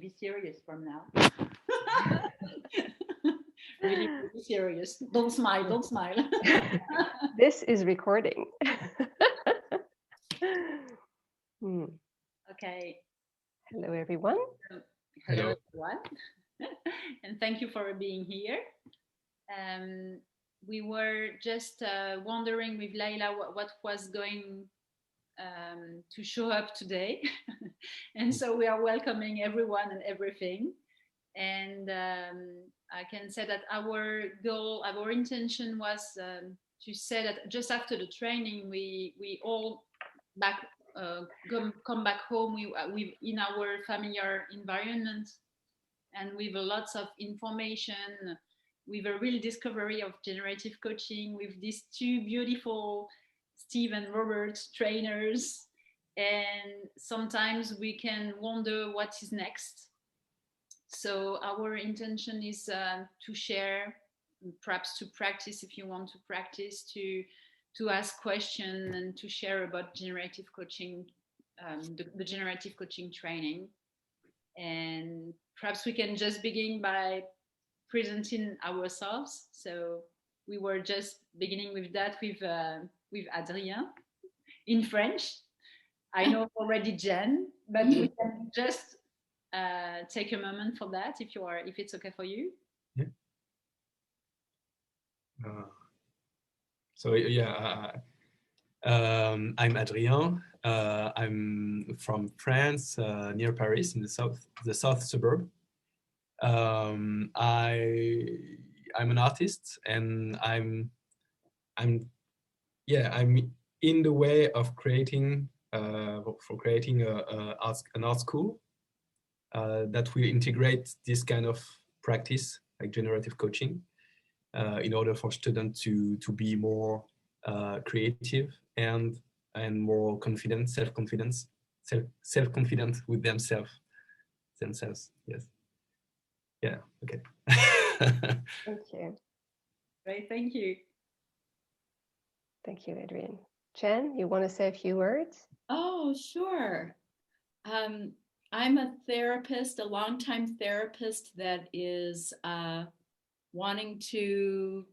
be serious from now. Really, really serious. Don't smile, don't smile. This is recording. Okay. Hello, everyone. Hello, everyone. And thank you for being here. We were just wondering with Laila what was going to show up today. And so we are welcoming everyone and everything. And I can say that our goal, our intention was to say that just after the training, we all come back home we in our familiar environment and with lots of information, with a real discovery of generative coaching, with these two beautiful Steve and Robert trainers. And sometimes we can wonder what is next. So our intention is to share, perhaps to practice if you want to practice, to ask questions and to share about generative coaching, the generative coaching training. And perhaps we can just begin by presenting ourselves. So we were just beginning with that with Adrien in French. I know already Jen, but we can just take a moment for that if it's okay for you. Yeah. I'm Adrien. I'm from France, near Paris, in the south suburb. I'm an artist, and I'm in the way of creating an art school that will integrate this kind of practice, like generative coaching, in order for students to be more creative and more confident, self-confident with themselves. Yes. Yeah. Okay. Thank you. Great. Thank you. Thank you, Adrienne. Jen, you want to say a few words? Oh, sure. I'm a therapist, a longtime therapist that is wanting to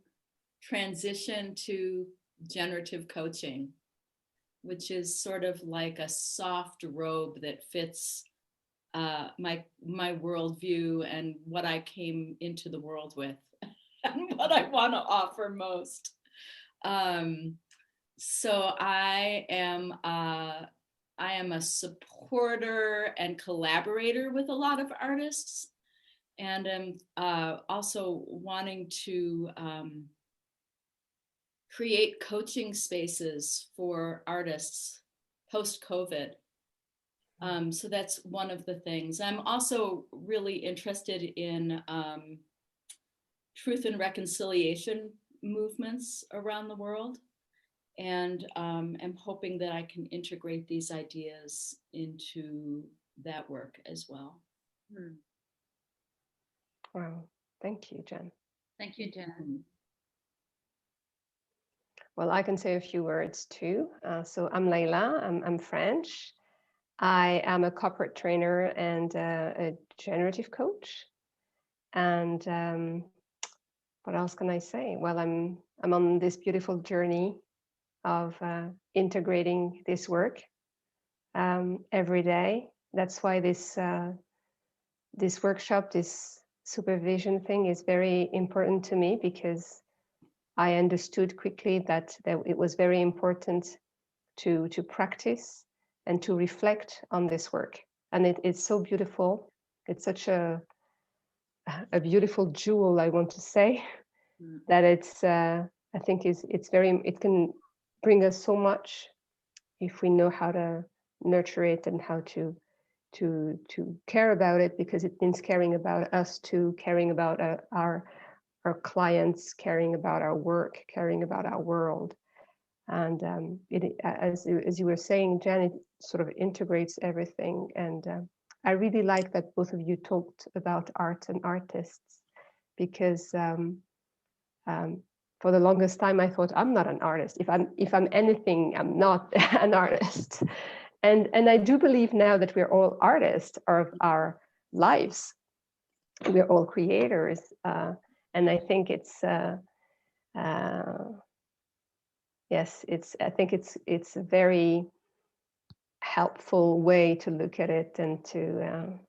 transition to generative coaching, which is sort of like a soft robe that fits my worldview and what I came into the world with and what I want to offer most. So I am a supporter and collaborator with a lot of artists, and I'm also wanting to create coaching spaces for artists post-COVID. So that's one of the things. I'm also really interested in truth and reconciliation movements around the world. And I'm hoping that I can integrate these ideas into that work as well. Wow, thank you, Jen. Thank you, Jen. Well, I can say a few words too. So I'm Laila, I'm French. I am a corporate trainer and a generative coach. And what else can I say? Well, I'm on this beautiful journey of integrating this work every day. That's why this workshop, this supervision thing is very important to me, because I understood quickly that it was very important to practice and to reflect on this work. And it's so beautiful. It's such a beautiful jewel, I want to say, that it's I think it can bring us so much if we know how to nurture it and how to care about it, because it means caring about us too, caring about our clients, caring about our work, caring about our world. And as you were saying, Jen, it sort of integrates everything. And I really like that both of you talked about art and artists, because for the longest time I thought I'm not an artist. If I'm anything, I'm not an artist. And I do believe now that we're all artists of our lives. We're all creators, and I think it's yes, I think it's a very helpful way to look at it, and to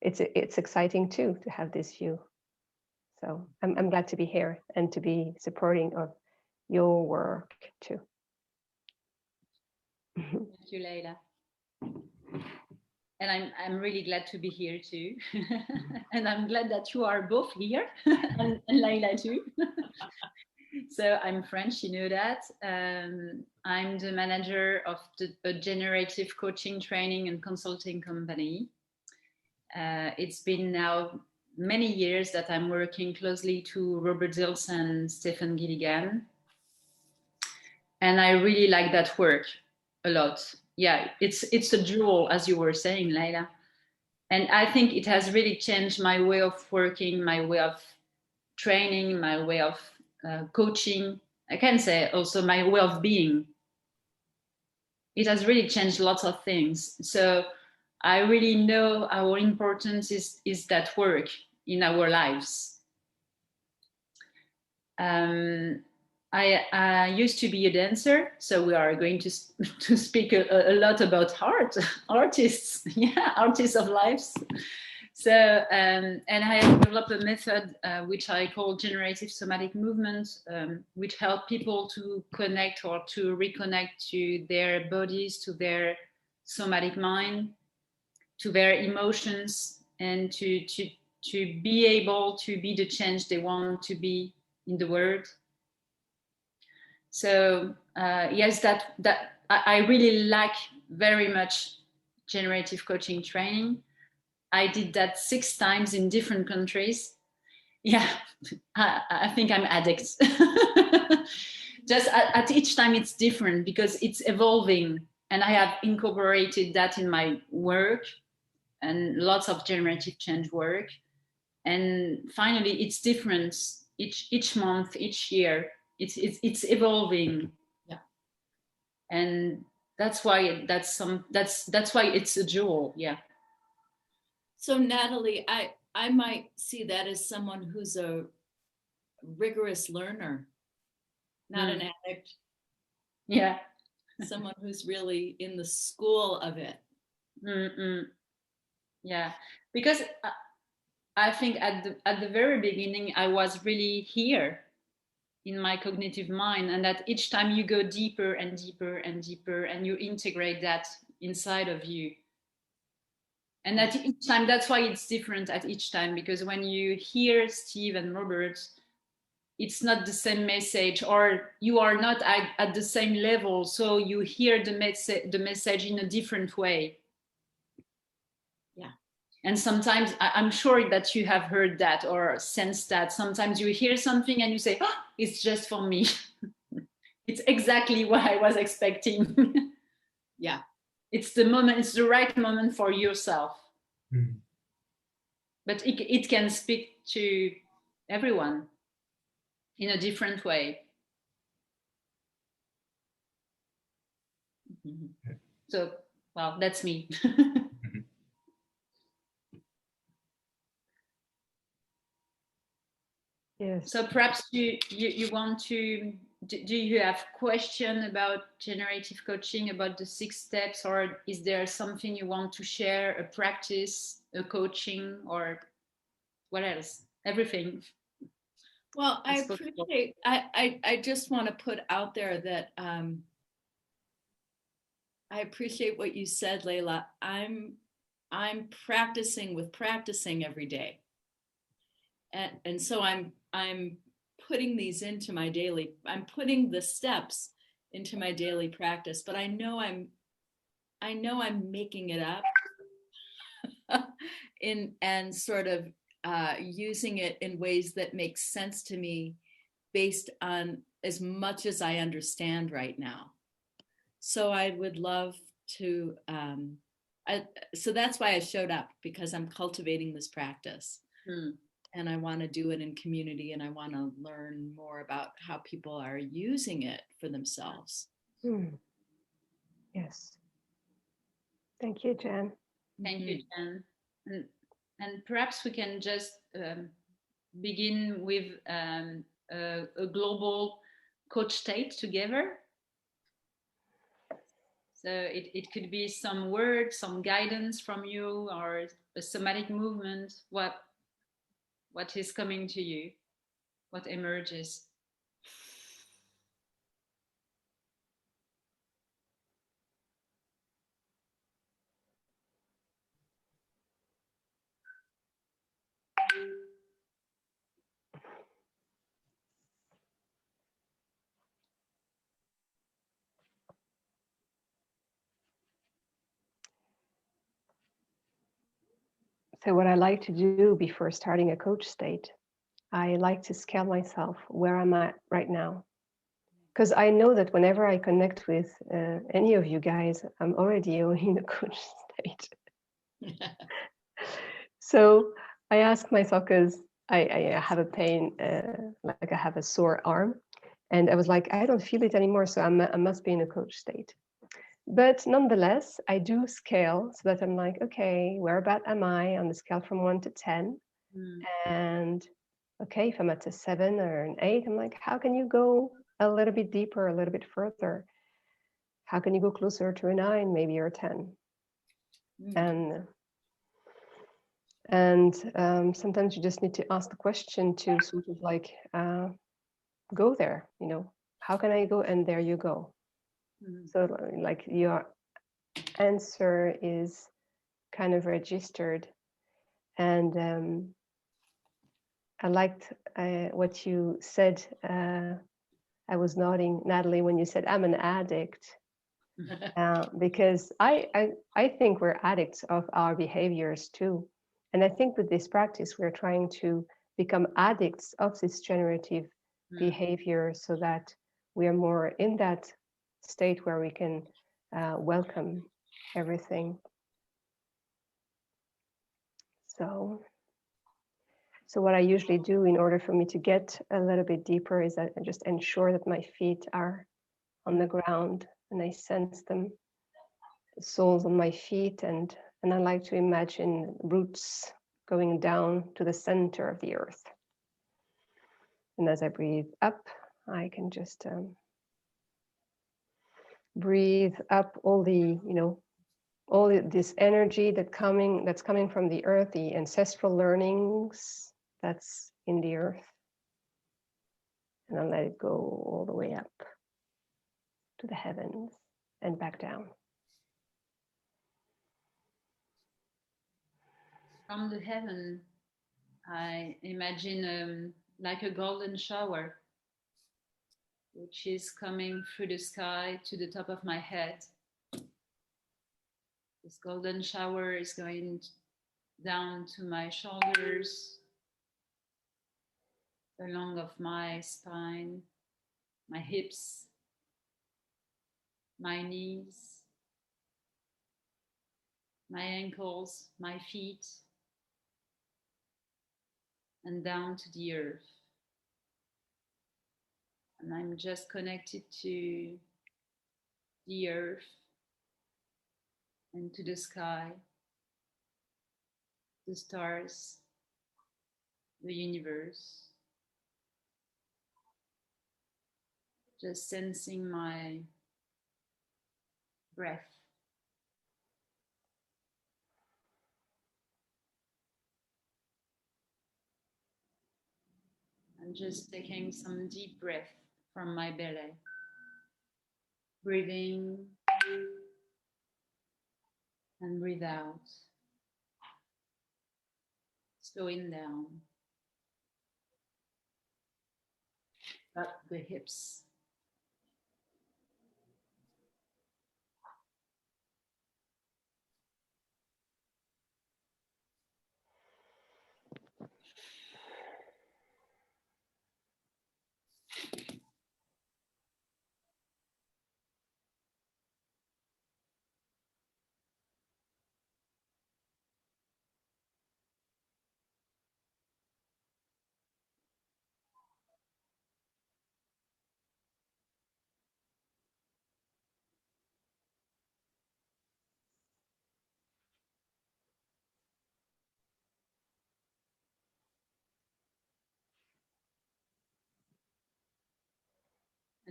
it's exciting too to have this view. So I'm glad to be here and to be supporting of your work too. Thank you, Leila. And I'm really glad to be here too. And I'm glad that you are both here, and Leila too. So I'm French, you know that. I'm the manager of a generative coaching, training and consulting company. It's been now many years that I'm working closely to Robert Zils and Stephen Gilligan. And I really like that work a lot. Yeah, it's a jewel, as you were saying, Leila. And I think it has really changed my way of working, my way of training, my way of coaching. I can say also my way of being. It has really changed lots of things. So I really know how important is that work in our lives. I used to be a dancer, so we are going to speak a lot about artists, yeah, artists of lives. So, and I have developed a method which I call generative somatic movement, which help people to connect or to reconnect to their bodies, to their somatic mind, to their emotions, and to be able to be the change they want to be in the world. So yes, that I really like very much generative coaching training. I did that 6 times in different countries. Yeah, I think I'm addict. Just at each time it's different because it's evolving, and I have incorporated that in my work and lots of generative change work. And finally, it's different each month, each year. It's evolving. Yeah, and that's why that's why it's a jewel. Yeah. So Natalie, I might see that as someone who's a rigorous learner, not an addict. Yeah. Someone who's really in the school of it. Yeah, because I think at the very beginning I was really here in my cognitive mind, and that each time you go deeper and deeper and deeper, and you integrate that inside of you. And at each time, that's why it's different at each time, because when you hear Steve and Robert, it's not the same message, or you are not at the same level, so you hear the message in a different way. Yeah. And sometimes I'm sure that you have heard that or sensed that. Sometimes you hear something and you say, oh, it's just for me. It's exactly what I was expecting. Yeah. It's the moment, it's the right moment for yourself. But it can speak to everyone in a different way. So, well, that's me. Yes. So perhaps you want to, do you have question about generative coaching, about the 6 steps, or is there something you want to share, a practice, a coaching, or what else? Everything. Well, I appreciate, I just want to put out there that I appreciate what you said, Leila. I'm practicing with practicing every day. And so I'm putting these into my daily, I'm putting the steps into my daily practice, but I know I'm making it up and sort of using it in ways that make sense to me based on as much as I understand right now. So I would love to, so that's why I showed up, because I'm cultivating this practice. And I want to do it in community, and I want to learn more about how people are using it for themselves. Yes. Thank you, Jen. Thank you, Jen. And perhaps we can just begin with a global coach state together. So it could be some words, some guidance from you, or a somatic movement. What is coming to you? What emerges? So what I like to do before starting a coach state, I like to scale myself where I'm at right now. Because I know that whenever I connect with any of you guys, I'm already in a coach state. So I ask myself, because I have a pain, like I have a sore arm, and I was like, I don't feel it anymore, so I must be in a coach state. But nonetheless, I do scale so that I'm like, okay, where about am I on the scale from 1 to 10? And okay, if I'm at a 7 or an 8, I'm like, how can you go a little bit deeper, a little bit further? How can you go closer to a 9, maybe, or a 10? And sometimes you just need to ask the question to sort of like go there, you know, how can I go? And there you go. So like your answer is kind of registered. And I liked what you said. I was nodding, Natalie, when you said I'm an addict, because I think we're addicts of our behaviors too. And I think with this practice, we're trying to become addicts of this generative behavior so that we are more in that state where we can welcome everything. So what I usually do in order for me to get a little bit deeper is that I just ensure that my feet are on the ground and I sense them, the soles on my feet, and I like to imagine roots going down to the center of the earth. And as I breathe up, I can just breathe up all the, all this energy that's coming from the earth, the ancestral learnings that's in the earth. And I let it go all the way up to the heavens and back down. From the heaven, I imagine like a golden shower, which is coming through the sky to the top of my head. This golden shower is going down to my shoulders, along of my spine, my hips, my knees, my ankles, my feet, and down to the earth. And I'm just connected to the earth and to the sky, the stars, the universe. Just sensing my breath. And just taking some deep breath from my belly. Breathing and breathe out. Slowing down. Up the hips.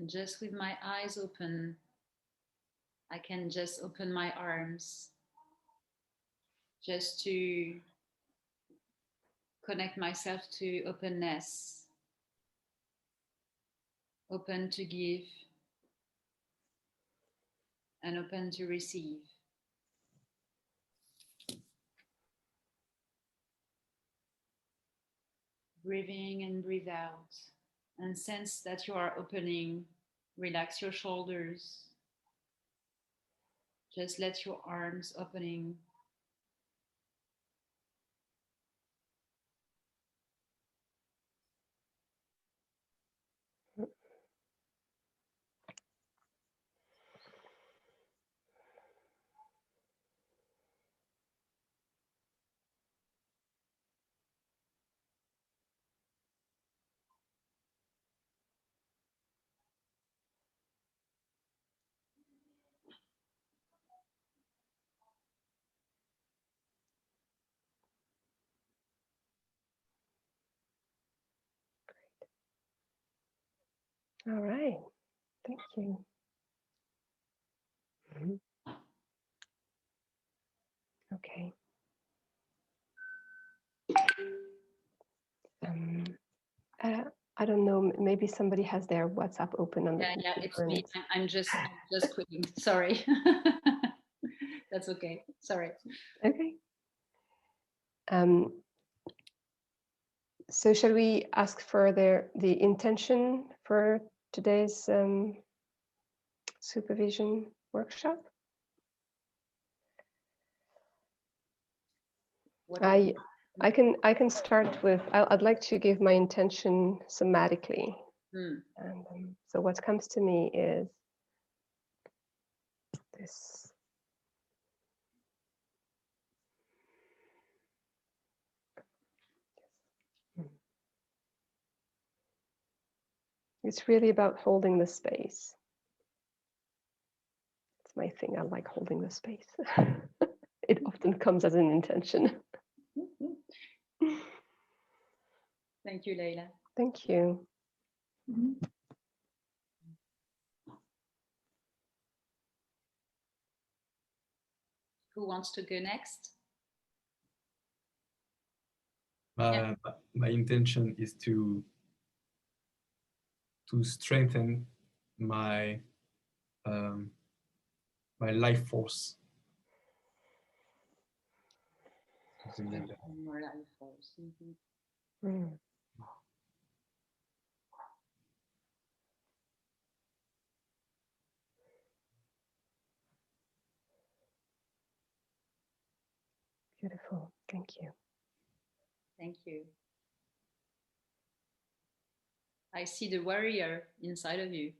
And just with my eyes open, I can just open my arms just to connect myself to openness, open to give and open to receive. Breathing and breathe out, and sense that you are opening. Relax your shoulders. Just let your arms opening. All right. Thank you. Okay. I don't know. Maybe somebody has their WhatsApp open on the computer. Yeah, it's me. I'm just quitting. Sorry. That's okay. Sorry. Okay. So shall we ask for the intention for today's supervision workshop? I can start with. I'd like to give my intention somatically. And so what comes to me is this. It's really about holding the space. It's my thing. I like holding the space. It often comes as an intention. Thank you, Leila. Thank you. Who wants to go next? My intention is to strengthen my my life force. Something like that. More life force. Beautiful. Thank you. Thank you. I see the warrior inside of you.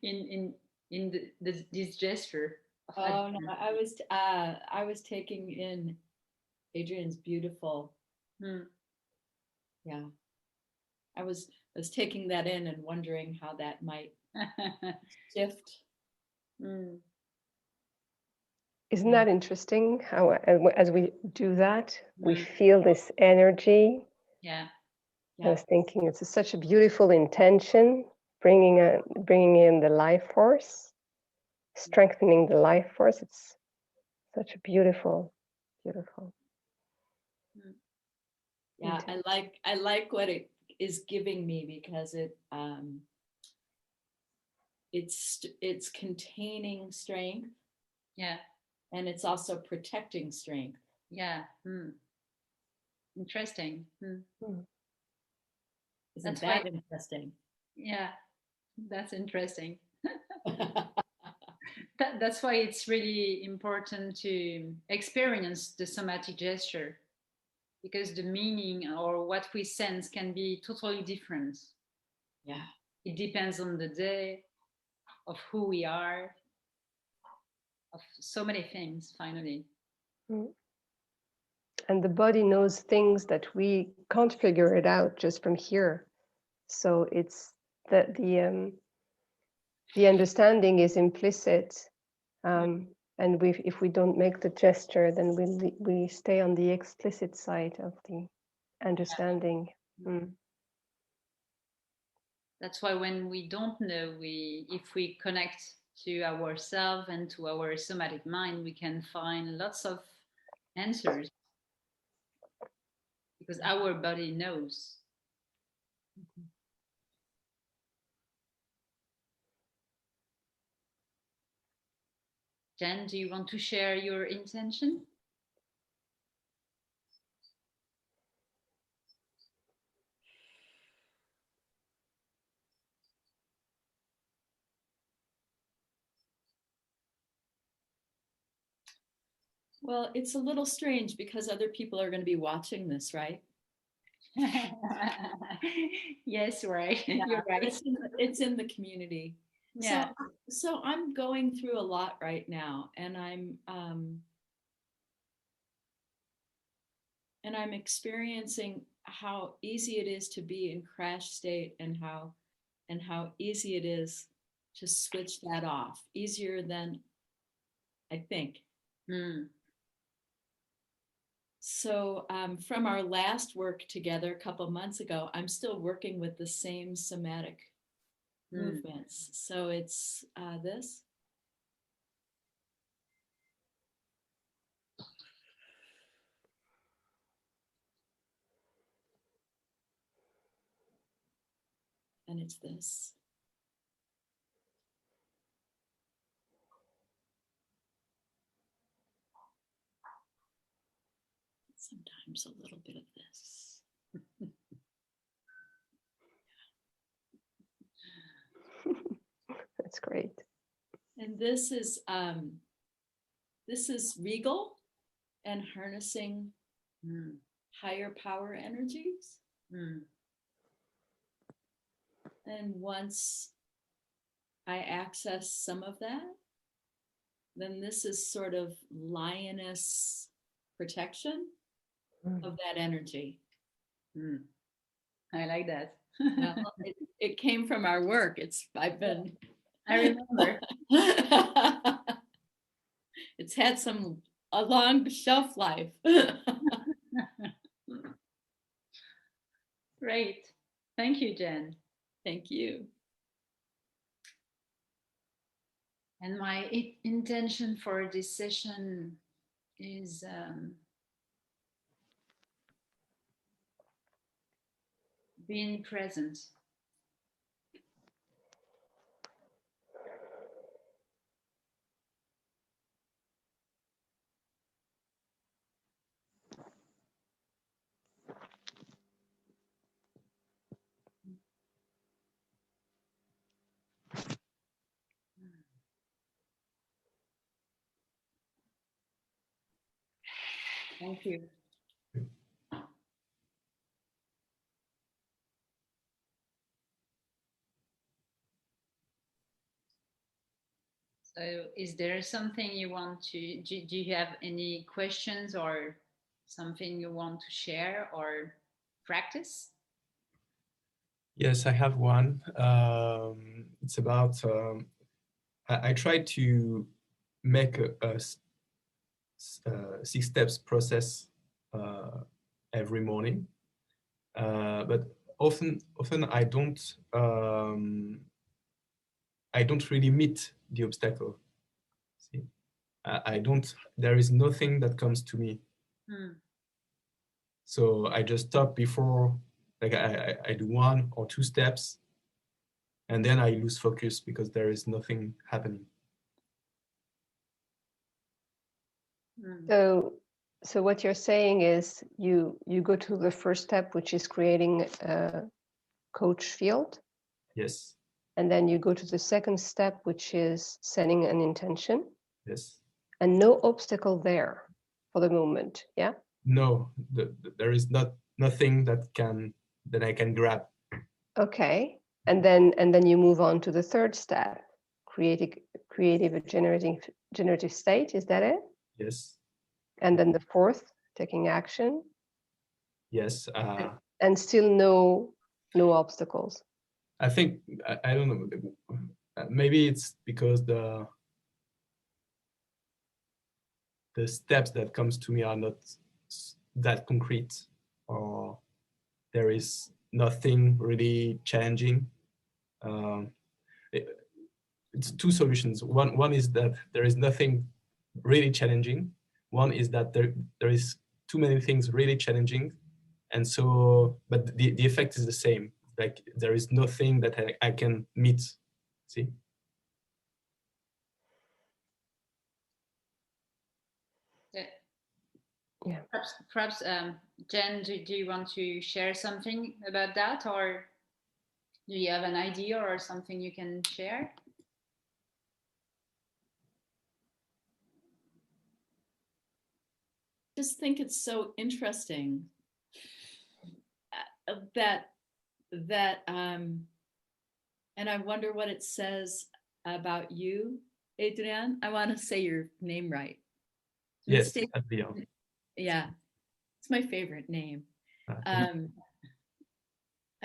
in this gesture. Oh no, I was taking in Adrian's beautiful. Yeah, I was taking that in and wondering how that might shift. Isn't that interesting how as we do that, we feel this energy? Yeah. I was thinking it's such a beautiful intention, bringing in the life force, strengthening the life force. It's such a beautiful. Yeah, I like what it is giving me because it's containing strength. Yeah. And it's also protecting strength. Yeah. Interesting. Isn't that interesting? Yeah, that's interesting. That's why it's really important to experience the somatic gesture, because the meaning or what we sense can be totally different. Yeah. It depends on the day, of who we are, of so many things, finally. And the body knows things that we can't figure it out just from here. So it's that the understanding is implicit. And if we don't make the gesture, then we stay on the explicit side of the understanding. That's why when we don't know, if we connect to ourselves and to our somatic mind, we can find lots of answers because our body knows. Jen, do you want to share your intention? Well, it's a little strange because other people are going to be watching this, right? Yes, right. Yeah, You're right. it's in the community. Yeah. So I'm going through a lot right now, and I'm experiencing how easy it is to be in crash state, and how easy it is to switch that off, easier than I think. So from our last work together a couple months ago, I'm still working with the same somatic movements. So it's this. And it's this. Sometimes a little bit of this. That's great. And this is regal and harnessing higher power energies. And once I access some of that, then this is sort of lioness protection of that energy. I like that. Well, it came from our work. I remember. It's had a long shelf life. Great. Thank you, Jen. Thank you. And my intention for this session is being present. Thank you. So is there something you want to, do you have any questions or something you want to share or practice? Yes, I have one. It's about, I try to make a 6 steps process every morning, but often I don't really meet the obstacle. See, there is nothing that comes to me. So I just stop before, like I do 1 or 2 steps, and then I lose focus because there is nothing happening. So what you're saying is you go to the first step, which is creating a coach field. Yes. And then you go to the second step, which is setting an intention. Yes. And no obstacle there for the moment. Yeah. No, there is nothing that I can grab. Okay. And then you move on to the third step, creative generative state. Is that it? Yes. And then the fourth, taking action. Yes. And still no obstacles. I think I don't know. Maybe it's because the steps that comes to me are not that concrete, or there is nothing really challenging. It's two solutions. One is that there is nothing really challenging. One is that there is too many things really challenging, and so but the effect is the same. Like there is nothing that I can meet. See. Yeah. Perhaps Jen, do you want to share something about that, or do you have an idea or something you can share? Just think it's so interesting that and I wonder what it says about you, Adrian. I want to say your name right. Yes, Adrian. Yeah, it's my favorite name. I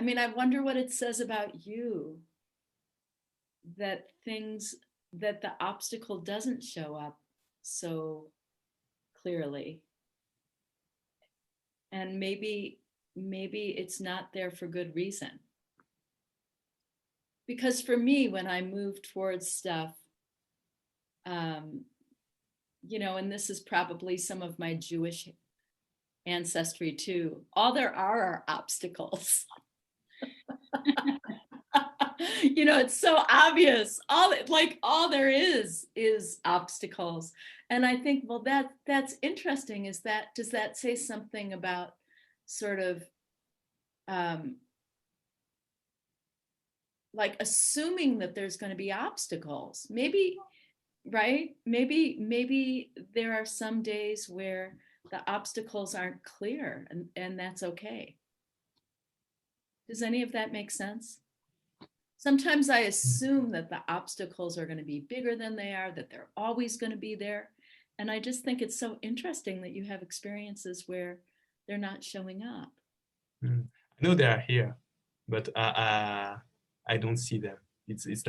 mean, I wonder what it says about you that the obstacle doesn't show up so clearly. And maybe it's not there for good reason. Because for me, when I move towards stuff, you know, and this is probably some of my Jewish ancestry too, all there are obstacles. You know, it's so obvious. All there is obstacles. And I think, well, that's interesting. Does that say something about sort of like assuming that there's going to be obstacles? Maybe, right? Maybe there are some days where the obstacles aren't clear, and that's okay. Does any of that make sense? Sometimes I assume that the obstacles are going to be bigger than they are, that they're always going to be there. And I just think it's so interesting that you have experiences where they're not showing up. I know they are here, but I don't see them. It's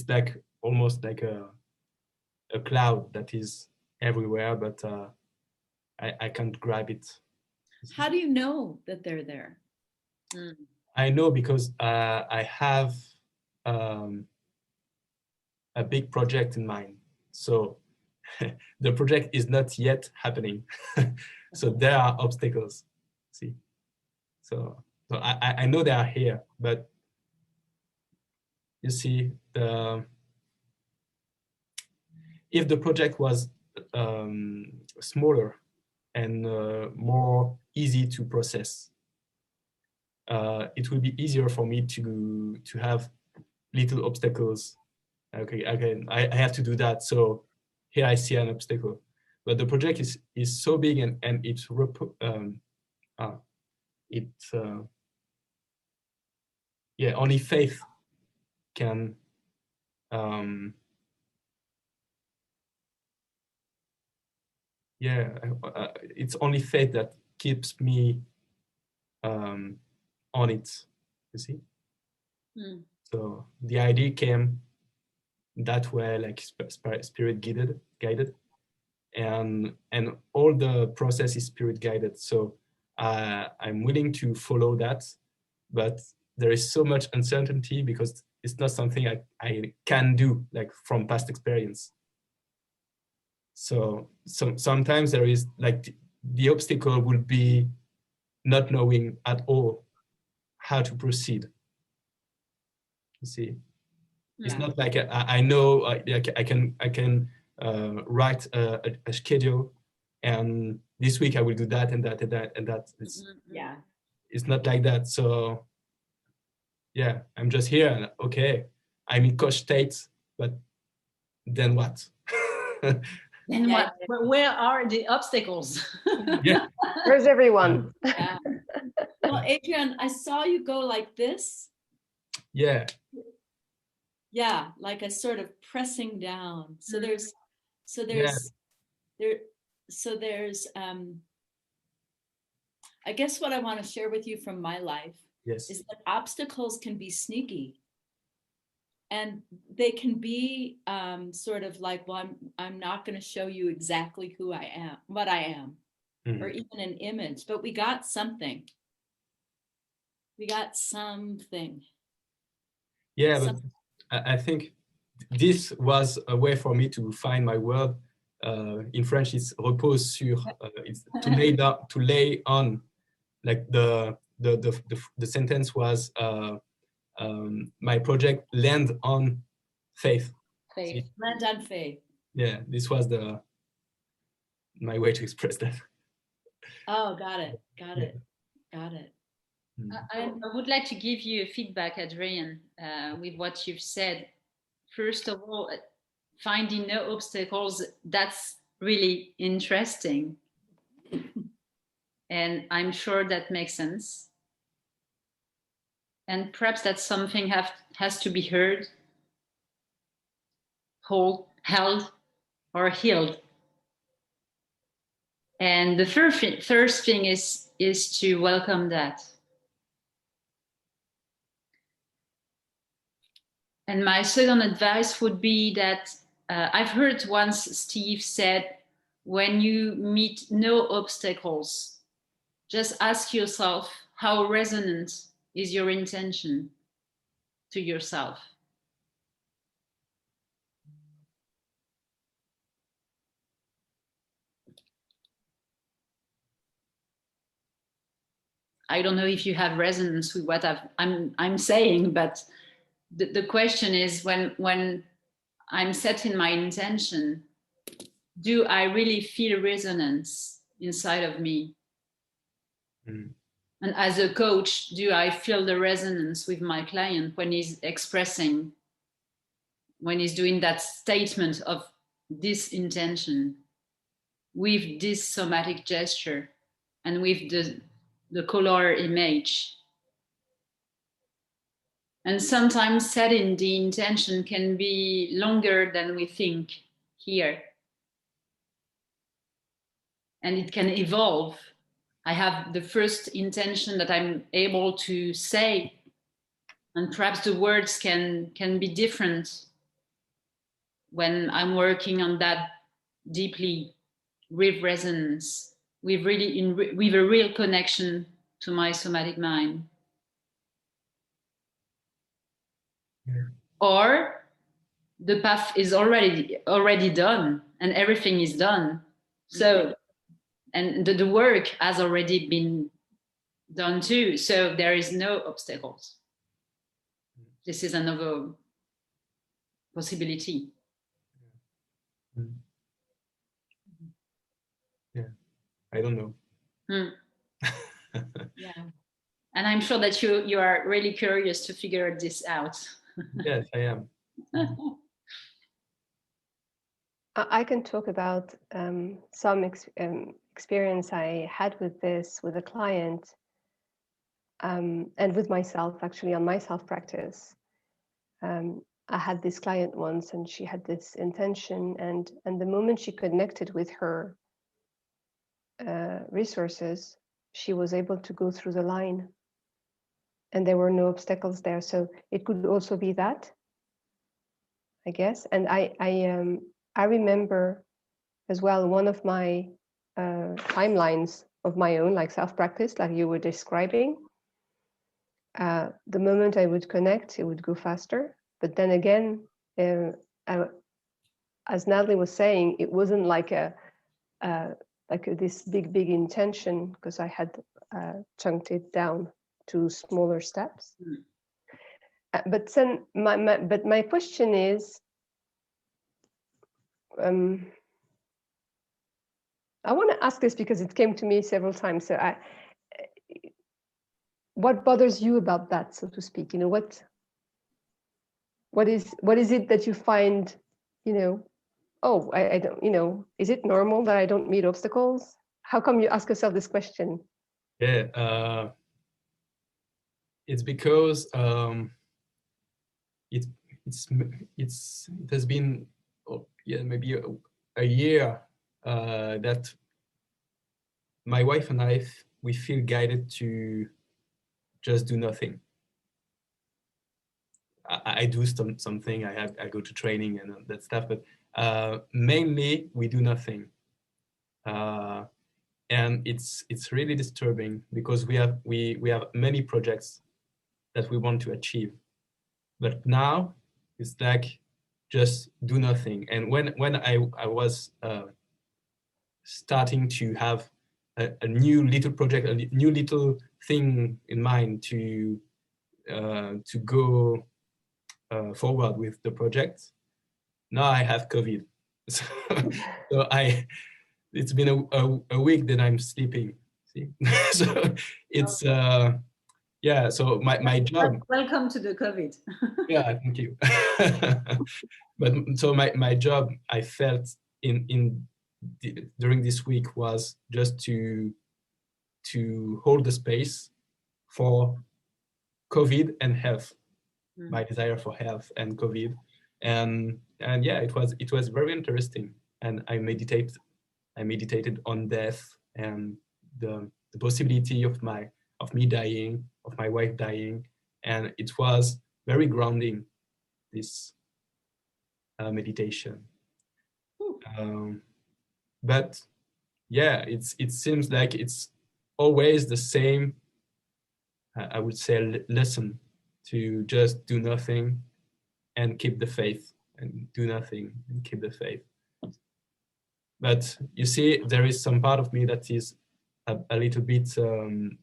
like almost like a cloud that is everywhere, but I can't grab it. How do you know that they're there? I know because I have a big project in mind. So the project is not yet happening. So there are obstacles. See, so I know they are here, but you see, if the project was smaller and more easy to process, it will be easier for me to have little obstacles. Okay, again, I have to do that. So here I see an obstacle, but the project is so big and yeah, only faith can it's only faith that keeps me on it, you see. So the idea came that way, like spirit guided, and all the process is spirit guided. So I'm willing to follow that, but there is so much uncertainty because it's not something I can do, like from past experience. So sometimes there is like the obstacle will be not knowing at all how to proceed. You see, it's not like I know I can write a schedule, and this week I will do that and that and that and that. It's not like that. So yeah, I'm just here and okay, I'm in coach state, but then what? Then what? Where are the obstacles? Yeah. Where's everyone? Yeah. Well, Adrian, I saw you go like this. Yeah. Yeah, like a sort of pressing down. So there's I guess what I want to share with you from my life is that obstacles can be sneaky. And they can be sort of like, well, I'm not going to show you exactly who I am, what I am, or even an image, but we got something. We got something. Yeah, but I think this was a way for me to find my word. In French, it's repose sur. It's to lay on. Like the sentence was my project land on faith. Faith. Land on faith. Yeah, this was my way to express that. Oh, got it. Got it. Got it. I would like to give you a feedback, Adrian, with what you've said. First of all, finding no obstacles, that's really interesting. And I'm sure that makes sense. And perhaps that's something has to be heard, held, or healed. And the first thing is to welcome that. And my second advice would be that I've heard once Steve said, when you meet no obstacles, just ask yourself how resonant is your intention to yourself. I don't know if you have resonance with what I'm saying, but the question is, when I'm setting my intention, do I really feel resonance inside of me? Mm. And as a coach, do I feel the resonance with my client when he's expressing, when he's doing that statement of this intention with this somatic gesture and with the color image? And sometimes setting the intention can be longer than we think here. And it can evolve. I have the first intention that I'm able to say, and perhaps the words can be different when I'm working on that deeply with resonance, with with a real connection to my somatic mind. Yeah. Or the path is already done and everything is done. So, and the work has already been done too. So there is no obstacles. This is another possibility. Yeah, I don't know. Yeah. And I'm sure that you are really curious to figure this out. Yes, I am. I can talk about some experience I had with this with a client and with myself, actually, on my self-practice. I had this client once and she had this intention, and the moment she connected with her resources, she was able to go through the line and there were no obstacles there. So it could also be that, I guess. And I remember as well, one of my timelines of my own, like self-practice, like you were describing, the moment I would connect, it would go faster. But then again, as Natalie was saying, it wasn't like this big intention, because I had chunked it down to smaller steps. But then my question is, I want to ask this because it came to me several times. So what bothers you about that, so to speak? You know, what is it that you find, you know, oh, I don't, you know, is it normal that I don't meet obstacles? How come you ask yourself this question? Yeah, it's because it has been maybe a year that my wife and I, we feel guided to just do nothing. I do something. I go to training and that stuff, but mainly we do nothing. And it's really disturbing because we have many projects that we want to achieve, But now it's like just do nothing. And when I was starting to have a new little project, a new little thing in mind to go forward with the project, now I have COVID. So, so it's been a week that I'm sleeping. See, so it's yeah. So my job. Welcome to the COVID. Yeah, thank you. But so my job, I felt during this week was just to hold the space for COVID and health, my desire for health and COVID, and yeah, it was very interesting, and I meditated on death and the possibility of me dying, of my wife dying, and it was very grounding, this meditation. But yeah, it seems like it's always the same, I would say, lesson, to just do nothing and keep the faith, and do nothing and keep the faith. But you see, there is some part of me that is a little bit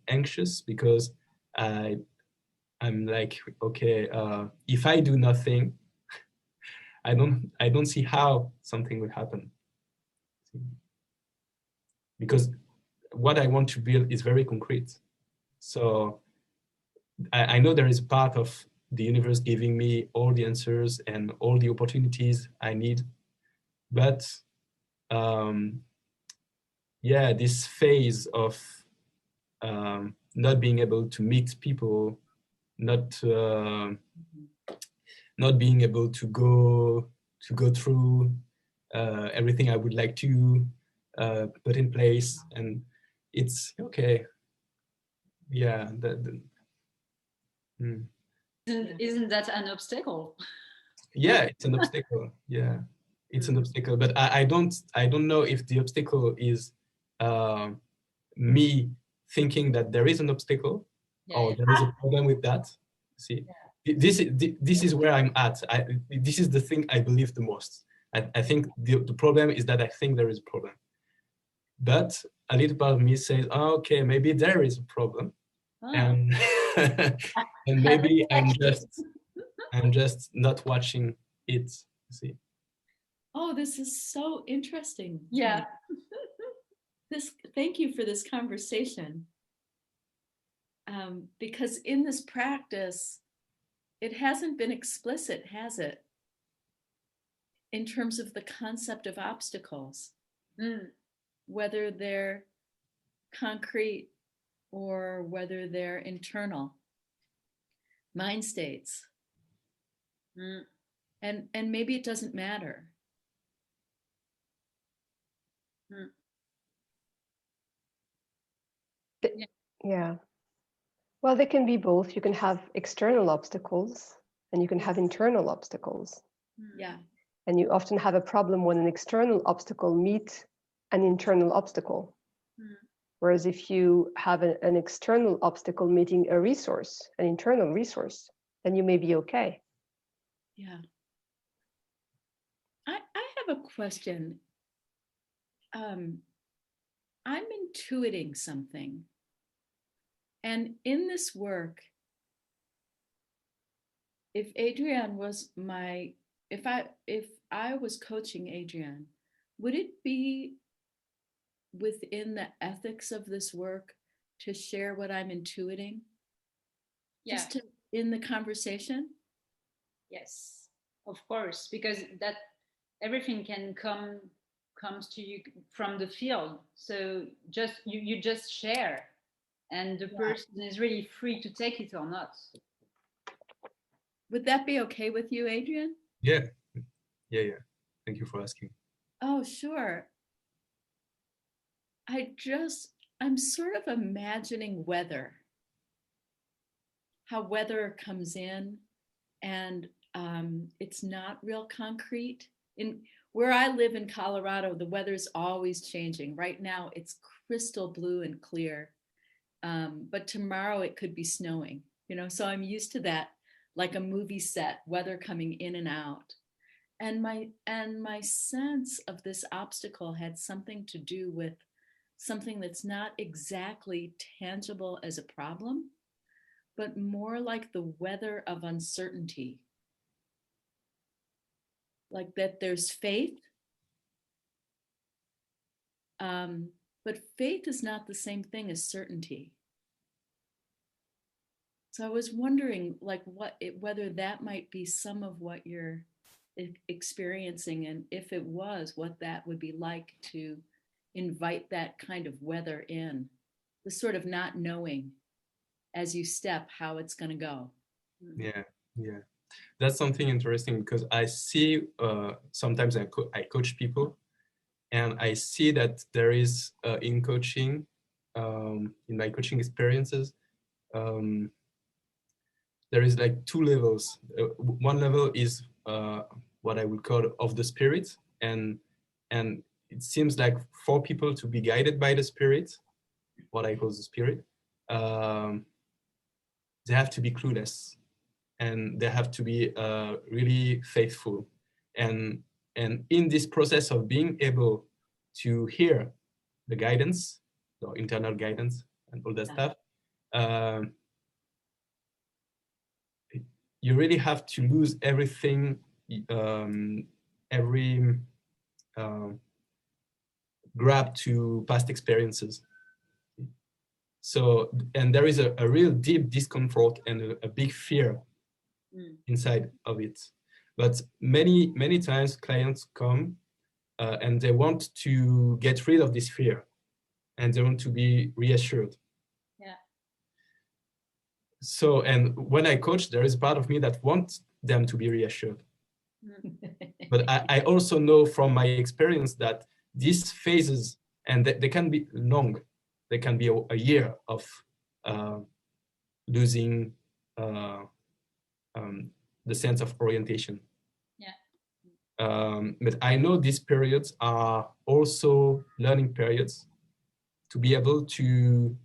anxious, because I'm like, okay, if I do nothing, I don't see how something will happen, because what I want to build is very concrete. So I know there is a part of the universe giving me all the answers and all the opportunities I need, but yeah, this phase of not being able to meet people, not being able to go through everything I would like to put in place, and it's okay. Yeah, Isn't that an obstacle? Yeah, it's an obstacle. Yeah, it's an obstacle. But I don't know if the obstacle is me thinking that there is an obstacle, or there is a problem with that. See, this is where I'm at. This is the thing I believe the most. I think the problem is that I think there is a problem. But a little part of me says, oh, okay, maybe there is a problem. And and maybe I'm just not watching it. See. Oh, this is so interesting. Yeah. Thank you for this conversation. Because in this practice, it hasn't been explicit, has it? In terms of the concept of obstacles, whether they're concrete or whether they're internal mind states. And maybe it doesn't matter. Yeah. Well, they can be both. You can have external obstacles and you can have internal obstacles. Yeah. And you often have a problem when an external obstacle meets an internal obstacle. Whereas if you have an external obstacle meeting a resource, an internal resource, then you may be okay. Yeah. I have a question. I'm intuiting something. And in this work, if Adrienne was if I was coaching Adrienne, would it be within the ethics of this work to share what I'm intuiting? Yeah. Just in the conversation? Yes, of course, because that everything comes to you from the field. So you just share, and the person is really free to take it or not. Would that be okay with you, Adrienne? Yeah. Thank you for asking. Oh, sure. I'm sort of imagining weather, how weather comes in, and it's not real concrete. Where I live in Colorado, the weather's always changing. Right now, it's crystal blue and clear, but tomorrow it could be snowing. So I'm used to that like a movie set, weather coming in and out. And my sense of this obstacle had something to do with something that's not exactly tangible as a problem, but more like the weather of uncertainty. Like that there's faith, but faith is not the same thing as certainty. So I was wondering, like, whether that might be some of what you're experiencing, and if it was, what that would be like to invite that kind of weather in, the sort of not knowing as you step how it's going to go. Yeah, yeah, that's something interesting, because I see sometimes I coach people, and I see that there is in coaching, in my coaching experiences, there is like two levels. One level is what I would call of the spirit, and it seems like for people to be guided by the spirit, what I call the spirit, they have to be clueless, and they have to be really faithful, and in this process of being able to hear the guidance, the internal guidance and all that stuff, you really have to lose everything, every grab to past experiences. So, and there is a real deep discomfort and a big fear inside of it. But many times clients come and they want to get rid of this fear, and they want to be reassured. Yeah. So, and when I coach, there is part of me that wants them to be reassured. But I also know from my experience that these phases, and they can be long, they can be a year of losing the sense of orientation. Yeah. But I know these periods are also learning periods to be able to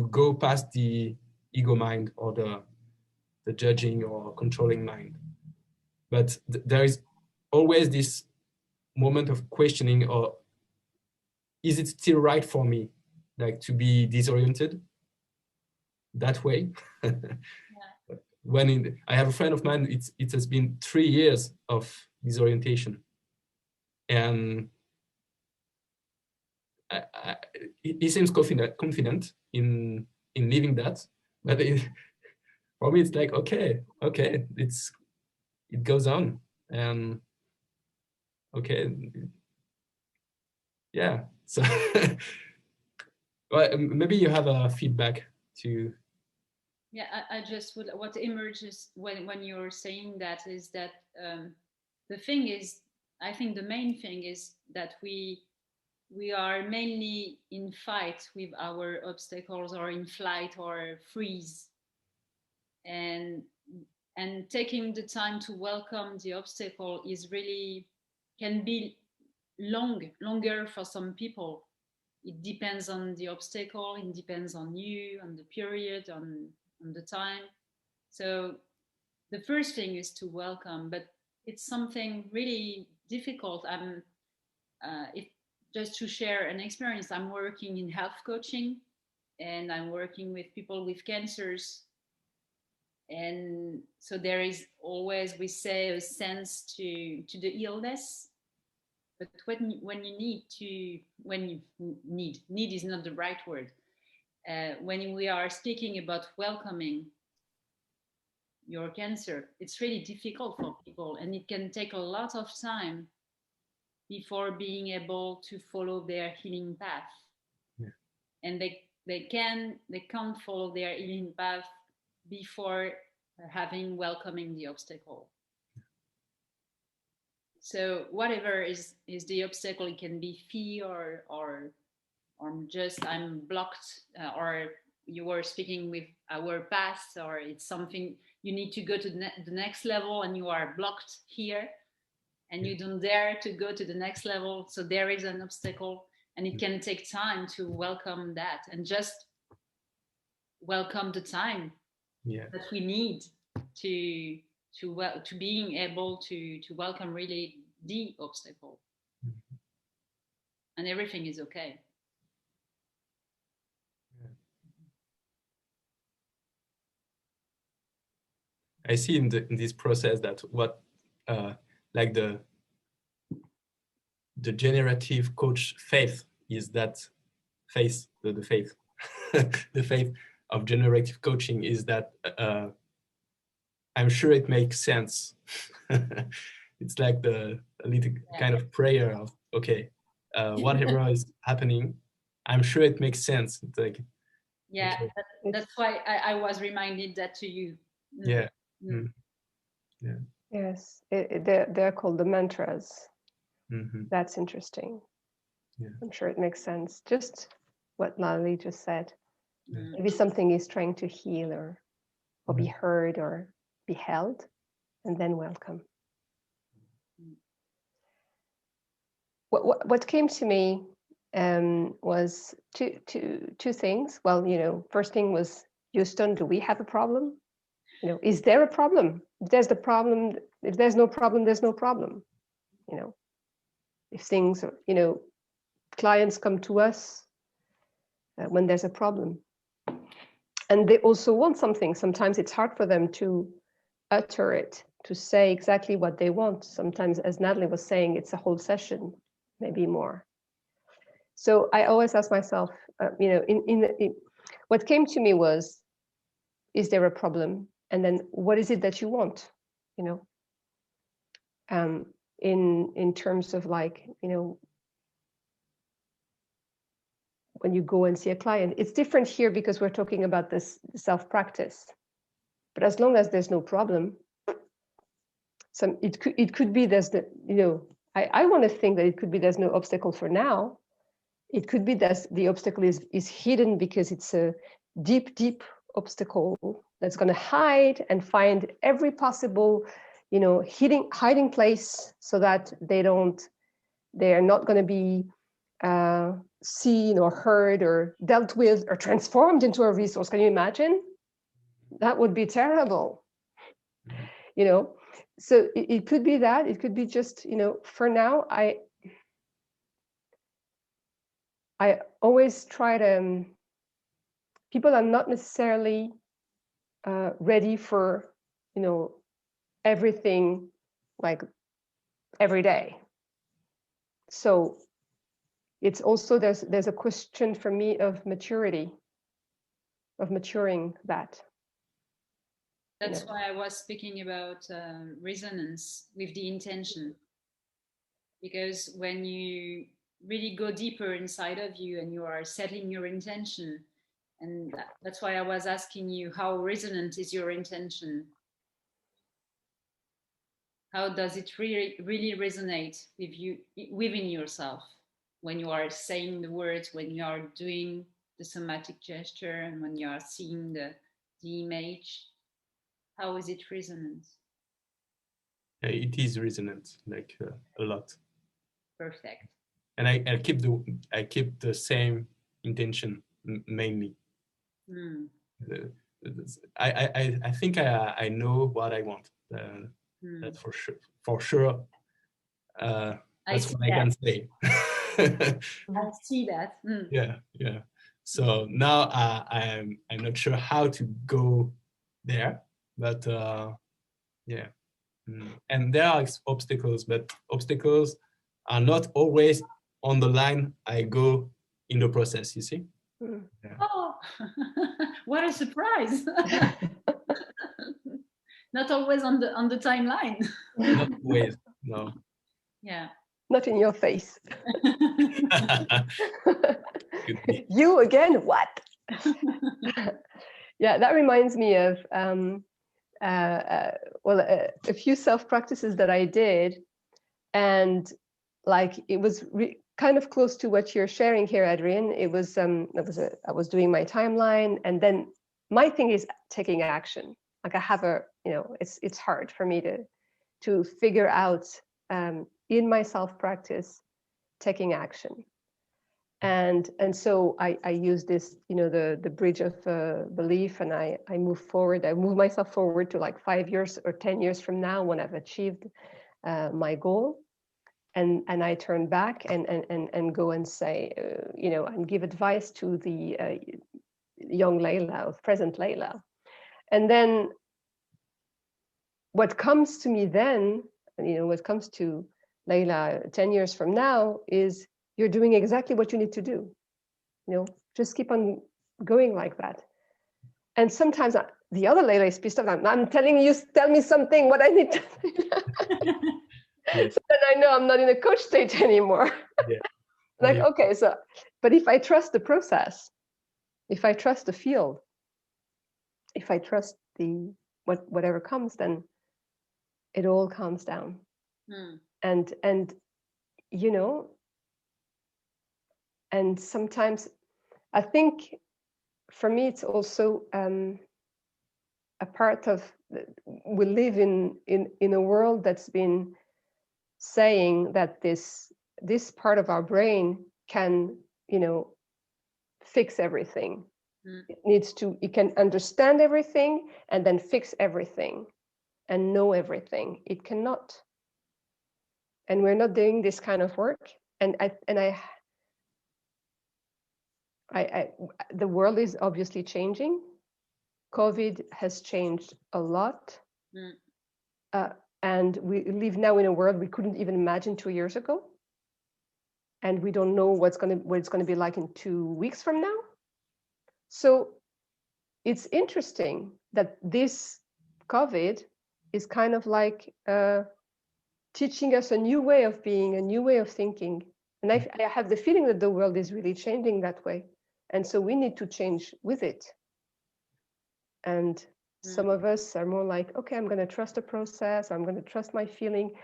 go past the ego mind or the judging or controlling mind. But there is always this moment of questioning, or is it still right for me, like, to be disoriented that way? Yeah. When I have a friend of mine, it has been 3 years of disorientation, and he seems confident in leaving that, but for me it's like, okay, it goes on, and okay, yeah. So well, maybe you have a feedback to. Yeah, I just would, what emerges when you're saying that is that the thing is, I think the main thing is that we are mainly in fight with our obstacles, or in flight or freeze, and taking the time to welcome the obstacle is really, can be longer for some people. It depends on the obstacle, it depends on you, on the period, on the time. So the first thing is to welcome, but it's something really difficult. If just to share an experience, I'm working in health coaching, and I'm working with people with cancers. And so there is always, we say, a sense to the illness. But when you need is not the right word. When we are speaking about welcoming your cancer, it's really difficult for people, and it can take a lot of time before being able to follow their healing path. Yeah. And they can't follow their healing path before having welcoming the obstacle. So whatever is the obstacle, it can be fear or just I'm blocked, or you were speaking with our past, or it's something you need to go to the next level and you are blocked here and you don't dare to go to the next level. So there is an obstacle, and it can take time to welcome that, and just welcome the time that we need to being able to welcome really the obstacle, and everything is okay. I see in this process that what like the generative coach faith is that faith, the faith, the faith of generative coaching is that I'm sure it makes sense. It's like a little kind of prayer of, okay, whatever is happening, I'm sure it makes sense. It's like, yeah, okay. That's why I was reminded that to you. Yeah. Yeah. Yes, they're called the mantras. Mm-hmm. That's interesting. Yeah. I'm sure it makes sense. Just what Lali just said. Yeah. Maybe something is trying to heal or be heard or be held, and then welcome. What came to me was two things. Well, first thing was, Houston, do we have a problem? Is there a problem? If there's the problem, if there's no problem, there's no problem. If things are, clients come to us when there's a problem, and they also want something. Sometimes it's hard for them to utter it, to say exactly what they want. Sometimes, as Natalie was saying, it's a whole session, maybe more. So I always ask myself, what came to me was, is there a problem? And then what is it that you want? In terms of when you go and see a client, it's different here because we're talking about this self-practice. But as long as there's no problem, it could be there's I want to think that it could be there's no obstacle for now. It could be that the obstacle is hidden because it's a deep obstacle that's going to hide and find every possible hiding place, so that they are not going to be seen or heard or dealt with or transformed into a resource. Can you imagine? That would be terrible. So it could be that. It could be just, for now, I always try to, people are not necessarily ready for, everything like every day. So it's also, there's a question for me of maturity, of maturing that. That's why I was speaking about resonance with the intention. Because when you really go deeper inside of you and you are setting your intention, and that's why I was asking you, how resonant is your intention? How does it really resonate with you, within yourself, when you are saying the words, when you are doing the somatic gesture, and when you are seeing the image? How is it resonant? It is resonant, like a lot. Perfect. And I keep the same intention mainly. I think I know what I want. That's for sure. For sure. That's what I can say. I see that. Yeah. So now I'm not sure how to go there, but yeah. And there are obstacles, but obstacles are not always on the line I go in the process, you see? Yeah. Oh, what a surprise. Not always on the timeline. Not always, no. Yeah. Not in your face. You again, what? Yeah, that reminds me of a few self-practices that I did, and it was kind of close to what you're sharing here, Adrienne. I was doing my timeline, and then my thing is taking action. Like I have it's hard for me to figure out in my self-practice taking action. And so I use this, the bridge of belief, and I move forward. I move myself forward to like 5 years or 10 years from now when I've achieved my goal. And I turn back and go and say, and give advice to the young Layla, or present Layla. And then what comes to me then, what comes to Layla 10 years from now is, you're doing exactly what you need to do. Just keep on going like that. And sometimes the other Layla is pissed off. I'm telling you, tell me something, what I need to Yes. So then I know I'm not in a coach state anymore. Yeah. Like, Yeah. okay, but if I trust the process, if I trust the field, if I trust whatever comes, then it all calms down. And and sometimes I think for me it's also a part of, we live in a world that's been saying that this part of our brain can fix everything. It can understand everything and then fix everything and know everything. It cannot. And we're not doing this kind of work. And the world is obviously changing. COVID has changed a lot. And we live now in a world we couldn't even imagine 2 years ago. And we don't know what it's going to be like in 2 weeks from now. So it's interesting that this COVID is kind of like teaching us a new way of being, a new way of thinking. And I have the feeling that the world is really changing that way. And so we need to change with it. And some of us are more like, okay, I'm going to trust the process. I'm going to trust my feeling.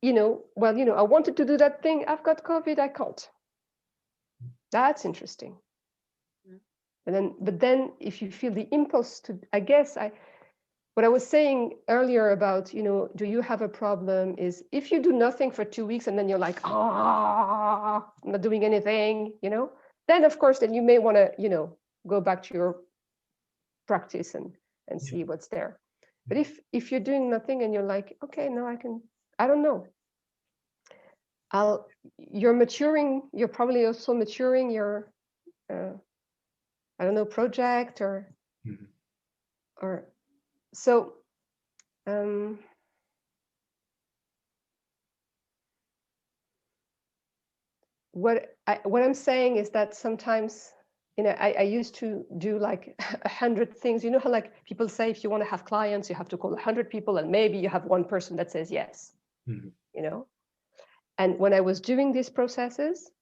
I wanted to do that thing. I've got COVID. I can't. That's interesting. But then if you feel the impulse to, what I was saying earlier about, do you have a problem, is if you do nothing for 2 weeks and then you're like, I'm not doing anything, then of course, then you may want to, go back to your practice and see what's there. But if you're doing nothing and you're like, okay, no, I don't know. You're maturing, you're probably also maturing your, project or so. What I'm saying is that sometimes, I used to do like 100 things. You know how like people say, if you want to have clients, you have to call 100 people and maybe you have one person that says yes, And when I was doing these processes,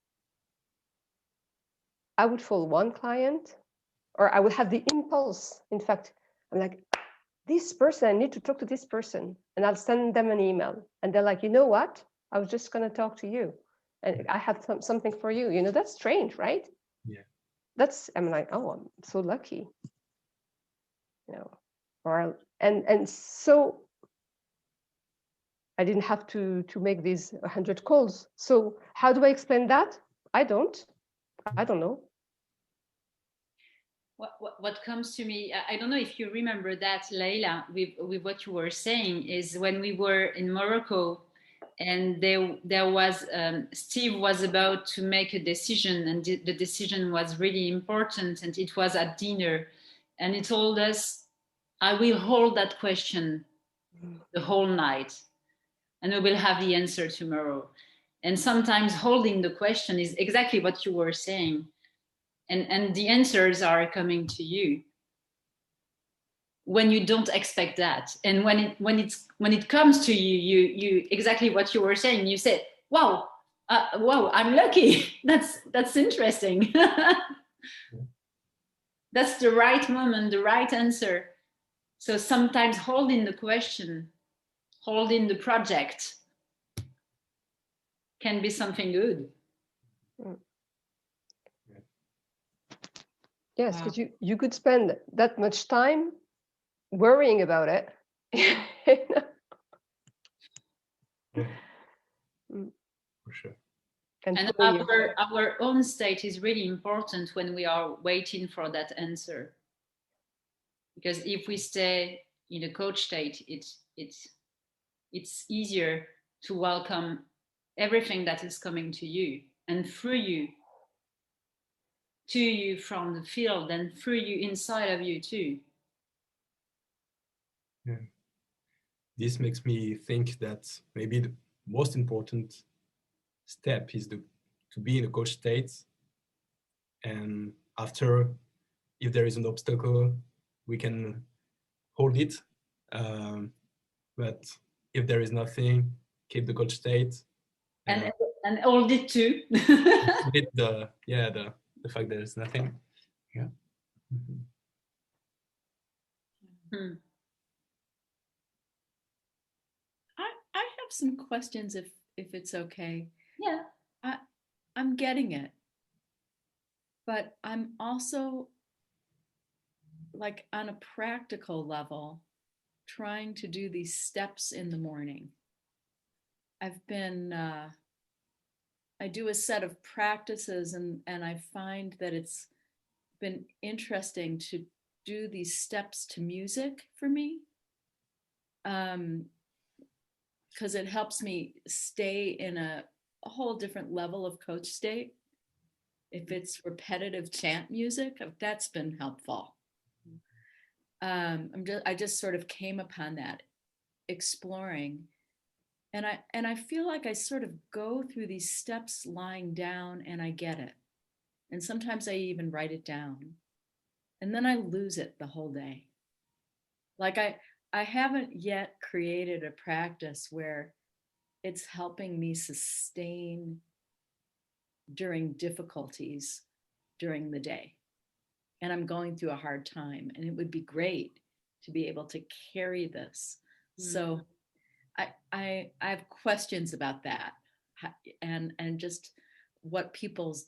I would call one client, or I would have the impulse. In fact, I'm like, this person, I need to talk to this person. And I'll send them an email. And they're like, you know what? I was just going to talk to you. And I have something for you. That's strange, right? Yeah. I'm like, oh, I'm so lucky. And so I didn't have to make these 100 calls. So how do I explain that? I don't know. What comes to me, I don't know if you remember that, Leila, with what you were saying, is when we were in Morocco and there was, Steve was about to make a decision, and the decision was really important, and it was at dinner, and he told us, I will hold that question the whole night and we will have the answer tomorrow. And sometimes holding the question is exactly what you were saying. And the answers are coming to you when you don't expect that. And when it comes to you exactly what you were saying, you said, wow, I'm lucky. That's interesting. That's the right moment, the right answer. So sometimes holding the question, holding the project can be something good. Yes, because you could spend that much time worrying about it. Yeah. For sure. And our own state is really important when we are waiting for that answer. Because if we stay in a coach state, it's easier to welcome everything that is coming to you and through you, to you from the field and through you inside of you too. Yeah. This makes me think that maybe the most important step is to be in a coach state, and after, if there is an obstacle, we can hold it, but if there is nothing, keep the coach state and hold it too. The fact that there's nothing. Yeah. Hmm. I have some questions if it's okay. Yeah. I'm getting it. But I'm also, like, on a practical level, trying to do these steps in the morning. I've been I do a set of practices and I find that it's been interesting to do these steps to music for me, because it helps me stay in a whole different level of coach state. If it's repetitive chant music, that's been helpful. I just sort of came upon that exploring, and I feel like I sort of go through these steps lying down and I get it. And sometimes I even write it down. And then I lose it the whole day. Like I haven't yet created a practice where it's helping me sustain during difficulties during the day. And I'm going through a hard time. And it would be great to be able to carry this. So I have questions about that, and just what people's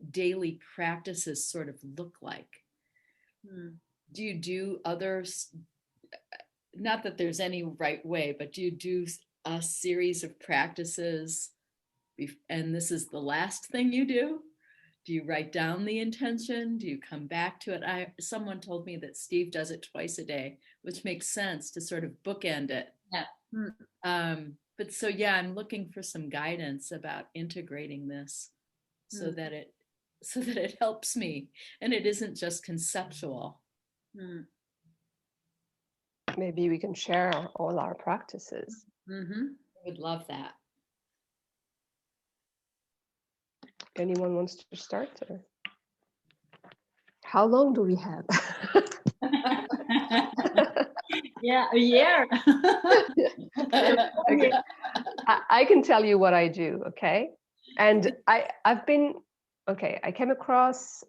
daily practices sort of look like. Do you do others? Not that there's any right way, but do you do a series of practices and this is the last thing you do? Do you write down the intention? Do you come back to it? Someone told me that Steve does it twice a day, which makes sense to sort of bookend it. Yeah. But so, yeah, I'm looking for some guidance about integrating this so that it helps me and it isn't just conceptual. Maybe we can share all our practices. I would love that. Anyone wants to start? Or? How long do we have? Yeah, a year. Okay. I can tell you what I do, okay? And I came across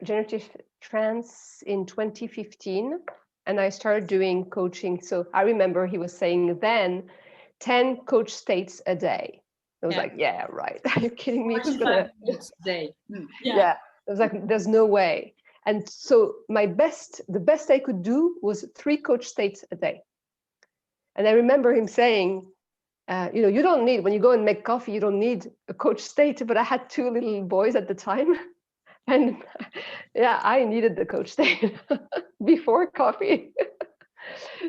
generative trance in 2015, and I started doing coaching. So I remember he was saying then 10 coach states a day. I was like, yeah, right. Are you kidding me? It's gonna... day. Yeah. I was like, there's no way. And so the best I could do was 3 coach states a day. And I remember him saying, you don't need, when you go and make coffee, you don't need a coach state, but I had 2 little boys at the time. And yeah, I needed the coach state before coffee.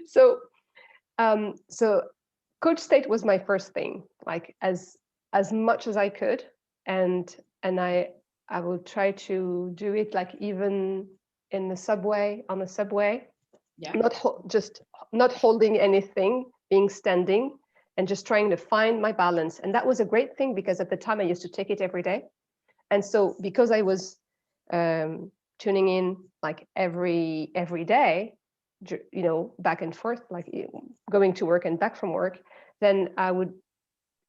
So coach state was my first thing, like as much as I could. And I would try to do it like even in the subway, on the subway, not holding anything, being standing and just trying to find my balance. And that was a great thing because at the time I used to take it every day. And so because I was tuning in like every day, back and forth, like going to work and back from work, then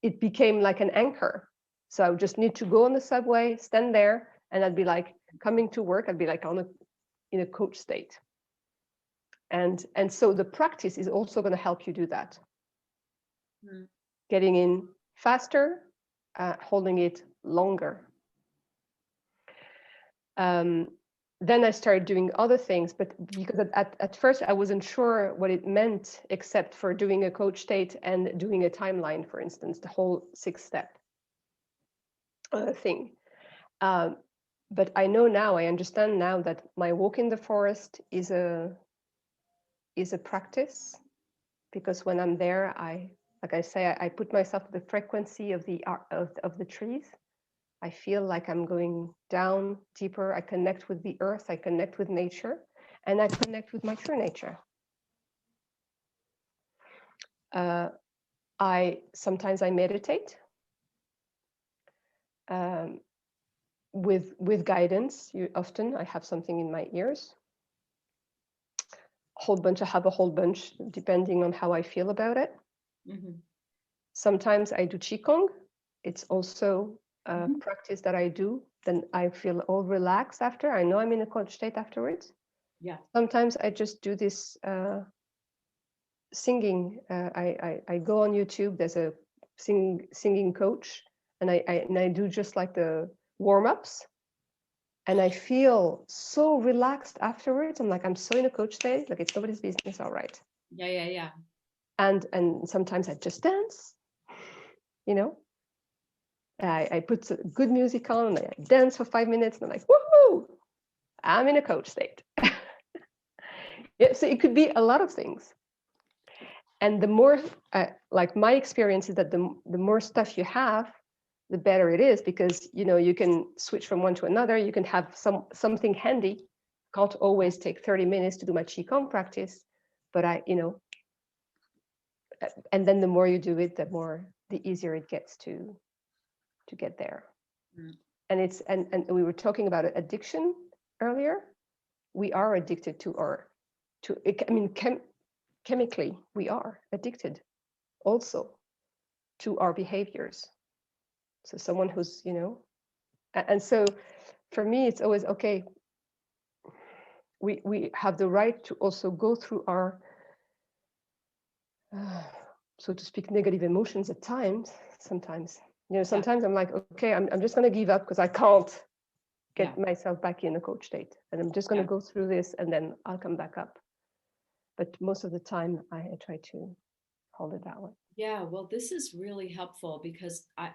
it became like an anchor. So I would just need to go on the subway, stand there, and I'd be like coming to work, I'd be like in a coach state. And so the practice is also going to help you do that. Getting in faster, holding it longer. then I started doing other things, but because at first I wasn't sure what it meant, except for doing a coach state and doing a timeline, for instance, the whole 6-step thing. But I know now, I understand now that my walk in the forest is a practice, because when I'm there, like I say, I put myself at the frequency of the trees. I feel like I'm going down deeper. I connect with the earth, I connect with nature, and I connect with my true nature. Sometimes I meditate with guidance. Often I have something in my ears. I have a whole bunch, depending on how I feel about it. Mm-hmm. Sometimes I do Qigong. It's also a practice that I do. Then I feel all relaxed after. I know I'm in a coach state afterwards. Yeah. Sometimes I just do this singing. I go on YouTube. There's a singing coach, and I do just like the warm-ups. And I feel so relaxed afterwards. I'm like, I'm so in a coach state, like it's nobody's business, all right. Yeah. And sometimes I just dance, you know. I put good music on and I dance for 5 minutes and I'm like, woohoo, I'm in a coach state. Yeah, so it could be a lot of things. And the more, like my experience is that the more stuff you have, the better it is, because you can switch from one to another. You can have something handy. Can't always take 30 minutes to do my Qigong practice, but and then the more you do it, the easier it gets to get there. And we were talking about addiction earlier. We are addicted chemically we are addicted also to our behaviors. So someone who's, and so for me, it's always, okay, we have the right to also go through our, so to speak, negative emotions at times, sometimes. Sometimes I'm like, okay, I'm just going to give up because I can't get myself back in a coach state. And I'm just going to go through this and then I'll come back up. But most of the time, I try to hold it that way. Yeah, well, this is really helpful because I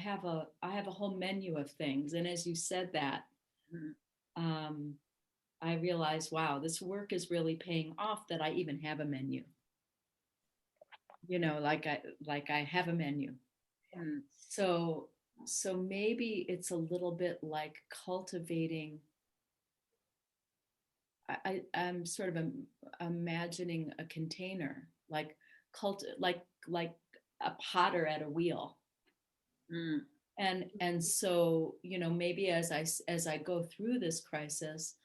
have a whole menu of things, and as you said that, I realized, wow, this work is really paying off. That I even have a menu. Like I have a menu. So maybe it's a little bit like cultivating. I'm sort of imagining a container, like a potter at a wheel. And so maybe as I go through this crisis,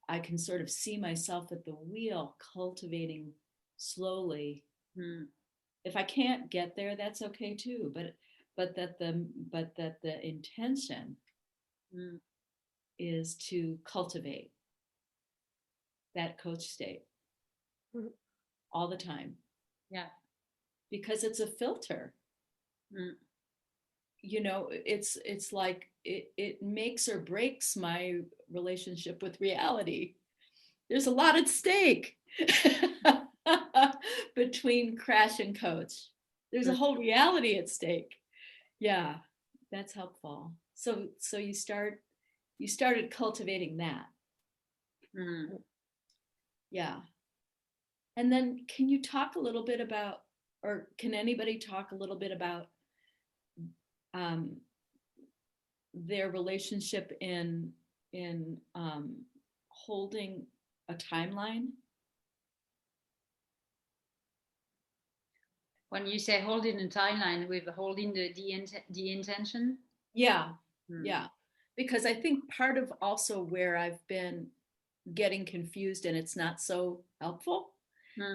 I can sort of see myself at the wheel cultivating slowly. If I can't get there, that's okay too, but that the intention is to cultivate that coach state all the time. Yeah. Because it's a filter. It's like it makes or breaks my relationship with reality. There's a lot at stake between crash and coach. There's a whole reality at stake. Yeah, that's helpful. So you started cultivating that. Yeah. And then can you talk a little bit about, or can anybody talk a little bit about their relationship in holding a timeline? When you say holding a timeline, with holding the intention? Yeah. Yeah. Because I think part of also where I've been getting confused and it's not so helpful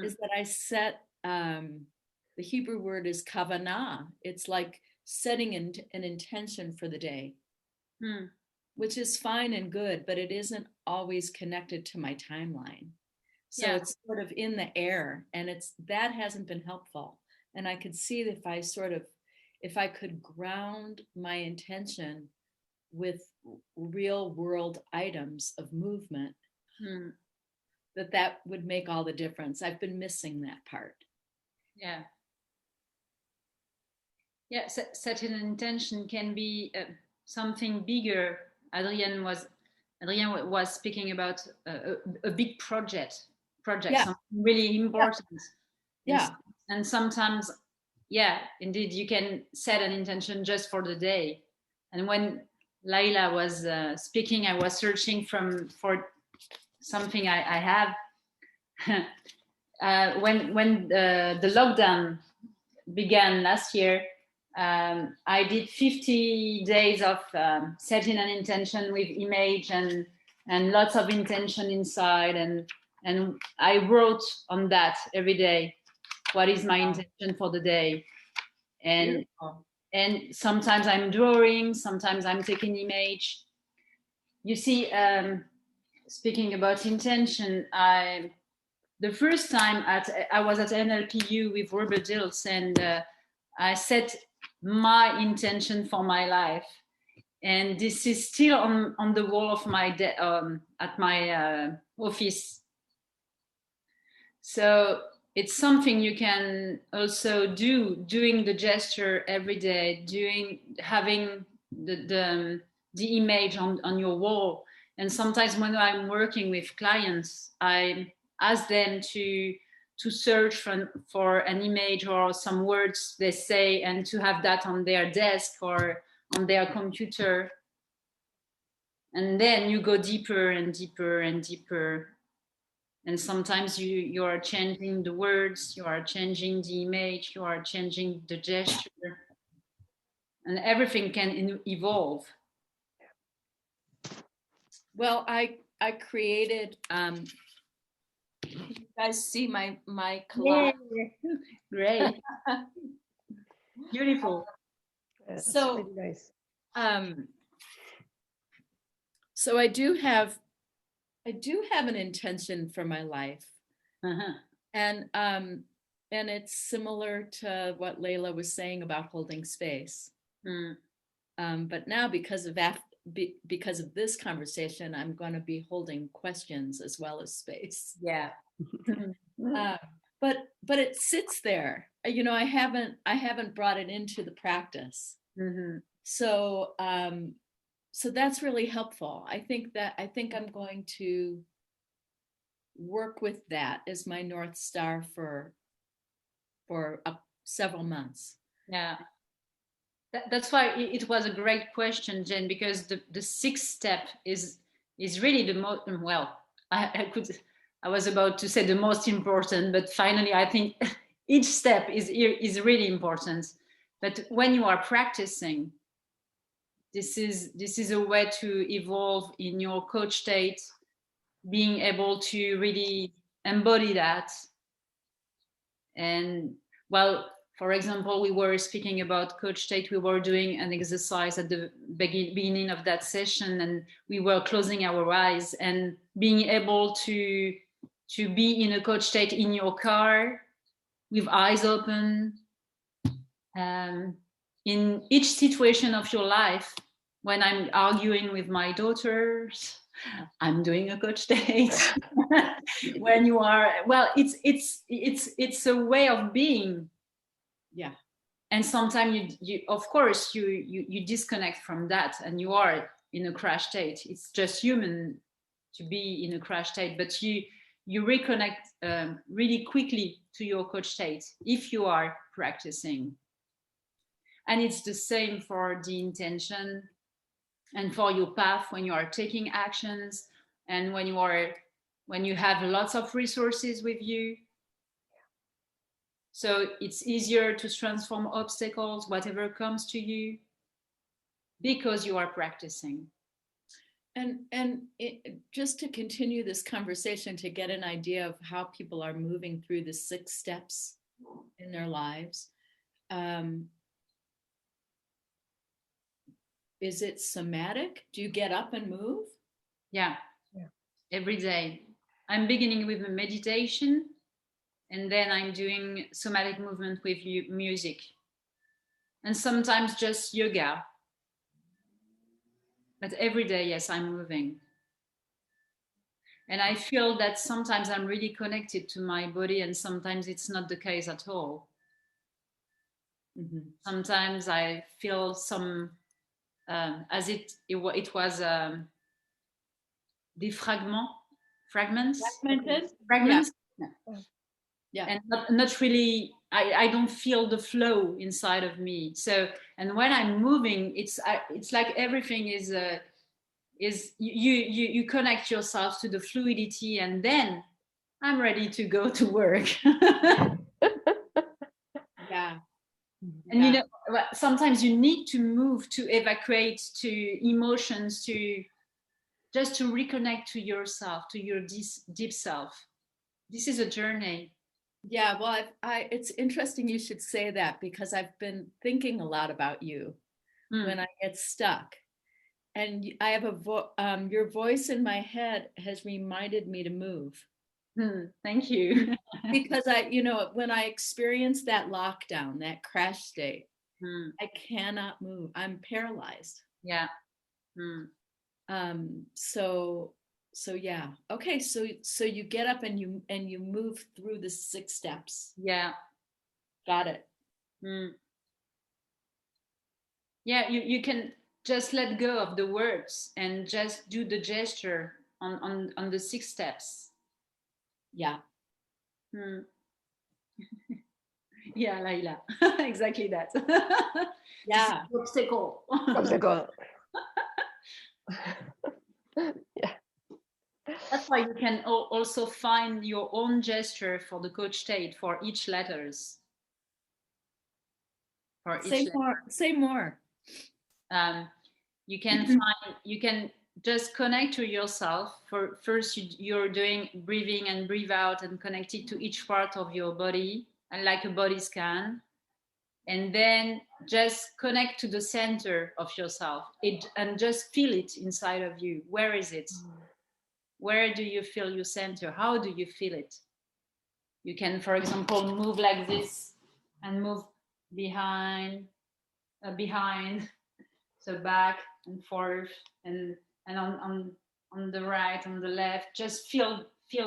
is that I set the Hebrew word is kavanah. It's like setting an intention for the day, which is fine and good, but it isn't always connected to my timeline. So it's sort of in the air, and that hasn't been helpful. And I could see that if I could ground my intention with real world items of movement, that would make all the difference. I've been missing that part. Yeah. Yeah, setting an intention can be something bigger. Adrienne was speaking about a big project, Yeah. something really important. Yeah. And sometimes, yeah, indeed, you can set an intention just for the day. And when Laila was speaking, I was searching for something I have. When the lockdown began last year, I did 50 days of setting an intention with image and lots of intention inside, and I wrote on that every day. What is my intention for the day? And sometimes I'm drawing, sometimes I'm taking image. You see, speaking about intention, the first time I was at NLPU with Robert Dills, and I set my intention for my life, and this is still on the wall of my at my office. So it's something you can also doing the gesture every day, having the image on your wall. And sometimes when I'm working with clients, I ask them to search for an image or some words they say, and to have that on their desk or on their computer. And then you go deeper and deeper and deeper. And sometimes you are changing the words, you are changing the image, you are changing the gesture, and everything can evolve. Well, I created, you guys see my collage? Yeah. Great. Beautiful. Yeah, So really nice. So I do have an intention for my life. And it's similar to what Layla was saying about holding space. But now because of this conversation, I'm going to be holding questions as well as space. Yeah. But it sits there. You know, I haven't brought it into the practice. So so that's really helpful. I think I'm going to work with that as my North Star for several months. Yeah. That's why it was a great question, Jen, because the sixth step is really the most, well, I was about to say the most important, but finally I think each step is really important. But when you are practicing, this is a way to evolve in your coach state, being able to really embody that. And well, for example, we were speaking about coach state. We were doing an exercise at the beginning of that session, and we were closing our eyes and being able to be in a coach state in your car with eyes open. In each situation of your life, when I'm arguing with my daughters, I'm doing a coach date. When you are, well, it's a way of being. Yeah. And sometimes you of course you disconnect from that, and you are in a crash state. It's just human to be in a crash state, but you reconnect really quickly to your coach state if you are practicing. And it's the same for the intention and for your path when you are taking actions, and when you have lots of resources with you. So it's easier to transform obstacles, whatever comes to you, because you are practicing. And just to continue this conversation, to get an idea of how people are moving through the 6 steps in their lives, is it somatic? Do you get up and move? Yeah. Every day. I'm beginning with a meditation, and then I'm doing somatic movement with music, and sometimes just yoga. But every day, yes, I'm moving. And I feel that sometimes I'm really connected to my body, and sometimes it's not the case at all. Mm-hmm. Sometimes I feel some, as it was des fragments, Fragmented? Yeah. And not really, I don't feel the flow inside of me. So, and when I'm moving, it's like everything is you connect yourself to the fluidity, and then I'm ready to go to work. Yeah. And you know, sometimes you need to move to evacuate, to emotions, to just to reconnect to yourself, to your deep self. This is a journey. Yeah, well, it's interesting you should say that, because I've been thinking a lot about you when I get stuck. And I have your voice in my head has reminded me to move. Thank you. Because when I experienced that lockdown, that crash state, I cannot move. I'm paralyzed. Yeah. So yeah. Okay, so you get up and you move through the 6 steps. Yeah. Got it. Yeah, you can just let go of the words and just do the gesture on the 6 steps. Yeah. Yeah, Laila. Exactly that. Yeah. Obstacle. Yeah. That's why you can also find your own gesture for the coach state for each letters. Say more. You can find, you can just connect to yourself. First, you're doing breathing and breathe out and connected to each part of your body, and like a body scan. And then just connect to the center of yourself and just feel it inside of you. Where is it? Where do you feel your center? How do you feel it? You can, for example, move like this and move behind, so back and forth, and on the right, on the left. Just feel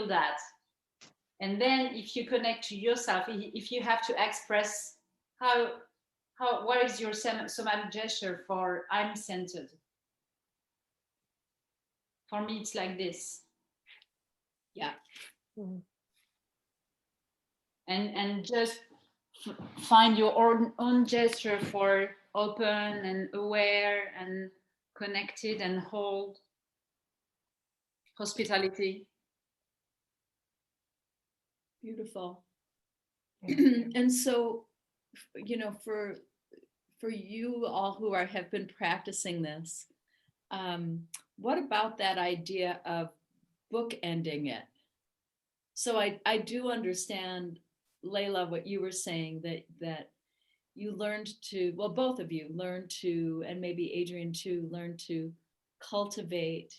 that. And then if you connect to yourself, if you have to express what is your somatic gesture for I'm centered. For me, it's like this. Yeah. And just find your own gesture for open and aware and connected and hold. Hospitality. Beautiful. And so, for you all who have been practicing this, what about that idea of bookending it? So I do understand, Layla, what you were saying, that you learned to, well, both of you learned to, and maybe Adrian too, learned to cultivate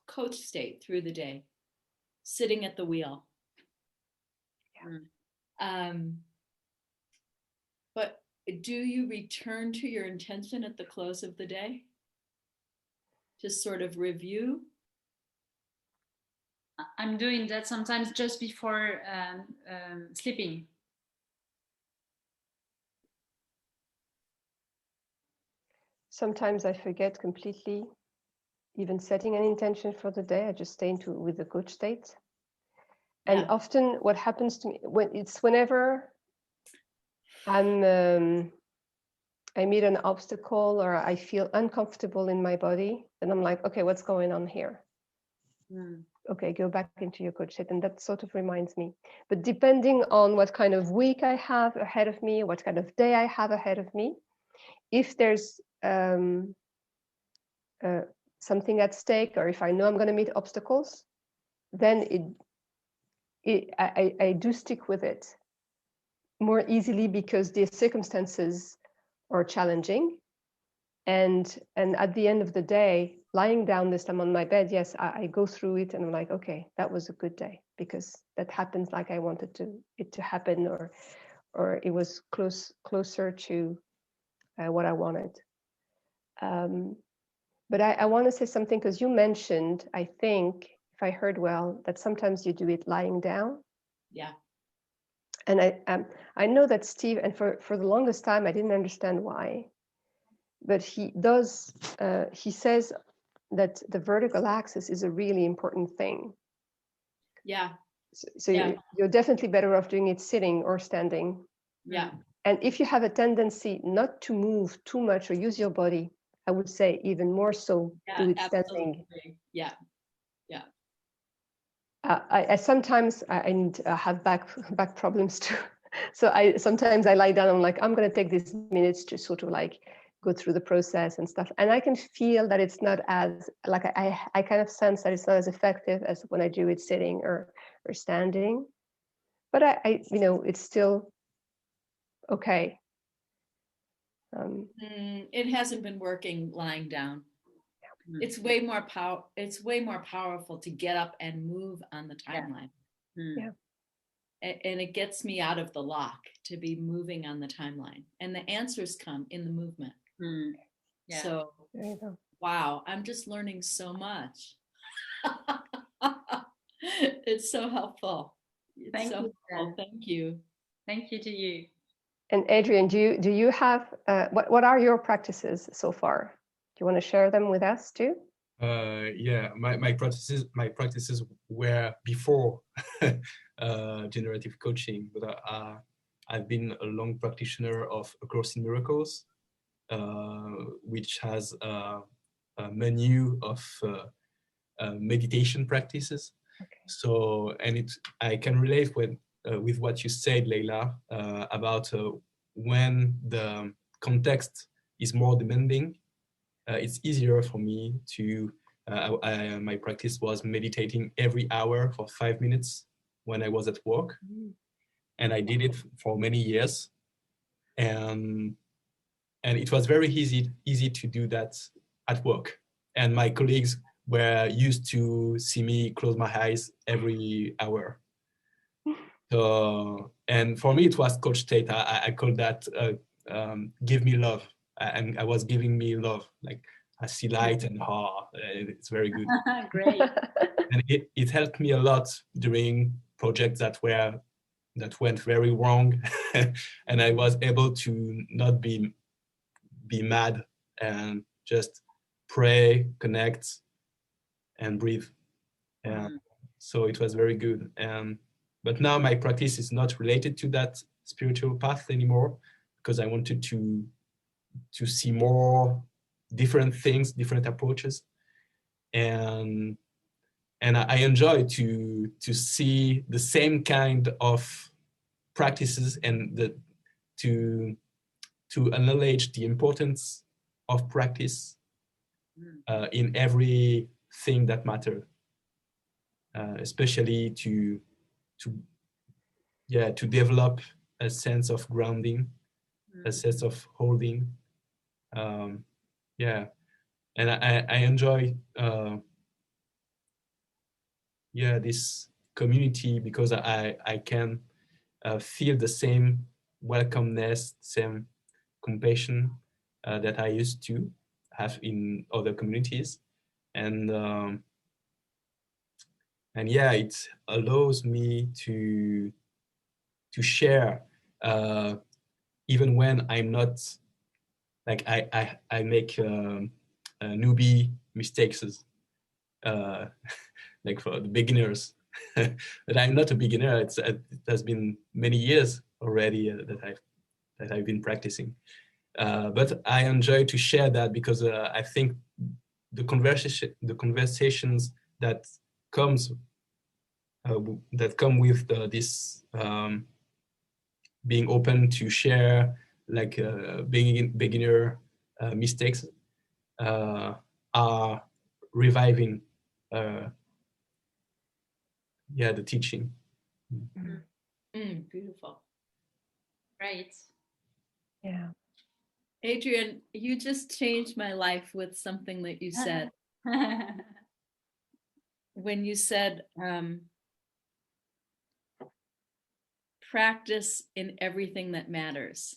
coach state through the day, sitting at the wheel. Yeah. But do you return to your intention at the close of the day to sort of review? I'm doing that sometimes just before sleeping. Sometimes I forget completely even setting an intention for the day. I just stay with the coach state. And often what happens to me whenever I meet an obstacle or I feel uncomfortable in my body, and I'm like, okay, what's going on here? Okay, go back into your coach state. And that sort of reminds me. But depending on what kind of week I have ahead of me, what kind of day I have ahead of me, if there's something at stake, or if I know I'm going to meet obstacles, then I do stick with it more easily because the circumstances are challenging. And at the end of the day, lying down this time on my bed, yes, I go through it and I'm like, okay, that was a good day because that happens like I wanted it to happen, or it was closer to what I wanted. But I want to say something, because you mentioned, I think, if I heard well, that sometimes you do it lying down. Yeah. And I know that Steve, and for the longest time, I didn't understand why, but he does, he says that the vertical axis is a really important thing. Yeah. So you're definitely better off doing it sitting or standing. Yeah. And if you have a tendency not to move too much or use your body, I would say even more so, do it standing. Yeah. Yeah. I sometimes I need to have back problems too. So sometimes I lie down. I'm like, I'm going to take these minutes to sort of like go through the process and stuff. And I can feel that it's not as like I kind of sense that it's not as effective as when I do it sitting or standing. But I it's still okay. It hasn't been working lying down. It's way more powerful to get up and move on the timeline. Yeah. And it gets me out of the lock to be moving on the timeline, and the answers come in the movement. Yeah. So There you go. wow, I'm just learning so much. It's so helpful. Thank you. Thank you. Thank you to you. And Adrian, do you have what are your practices so far? Do you want to share them with us too? Yeah, my practices were before generative coaching, but I've been a long practitioner of A Course in Miracles, which has a menu of meditation practices. Okay. So, and I can relate with what you said, Leila, about when the context is more demanding. It's easier for me to, my practice was meditating every hour for 5 minutes when I was at work. And I did it for many years. And it was very easy to do that at work. And my colleagues were used to see me close my eyes every hour. So, and for me, it was coach state. I call that give me love. And I was giving me love, like I see light and it's very good. Great. And it helped me a lot during projects that went very wrong. And I was able to not be mad and just pray, connect, and breathe. And so it was very good. But now my practice is not related to that spiritual path anymore, because I wanted to see more different things, different approaches. And I enjoy to see the same kind of practices and to acknowledge the importance of practice in everything that matters, especially to develop a sense of grounding, a sense of holding. And I enjoy this community because I can feel the same welcomeness, same compassion that I used to have in other communities. And it allows me to share even when I'm not, like I make newbie mistakes, like for the beginners. But I'm not a beginner. It has been many years already that I've been practicing. But I enjoy to share that because I think the conversations that come with this being open to share, like beginner mistakes, are reviving the teaching. Beautiful. Right. Yeah. Adrian, you just changed my life with something that you said. When you said practice in everything that matters.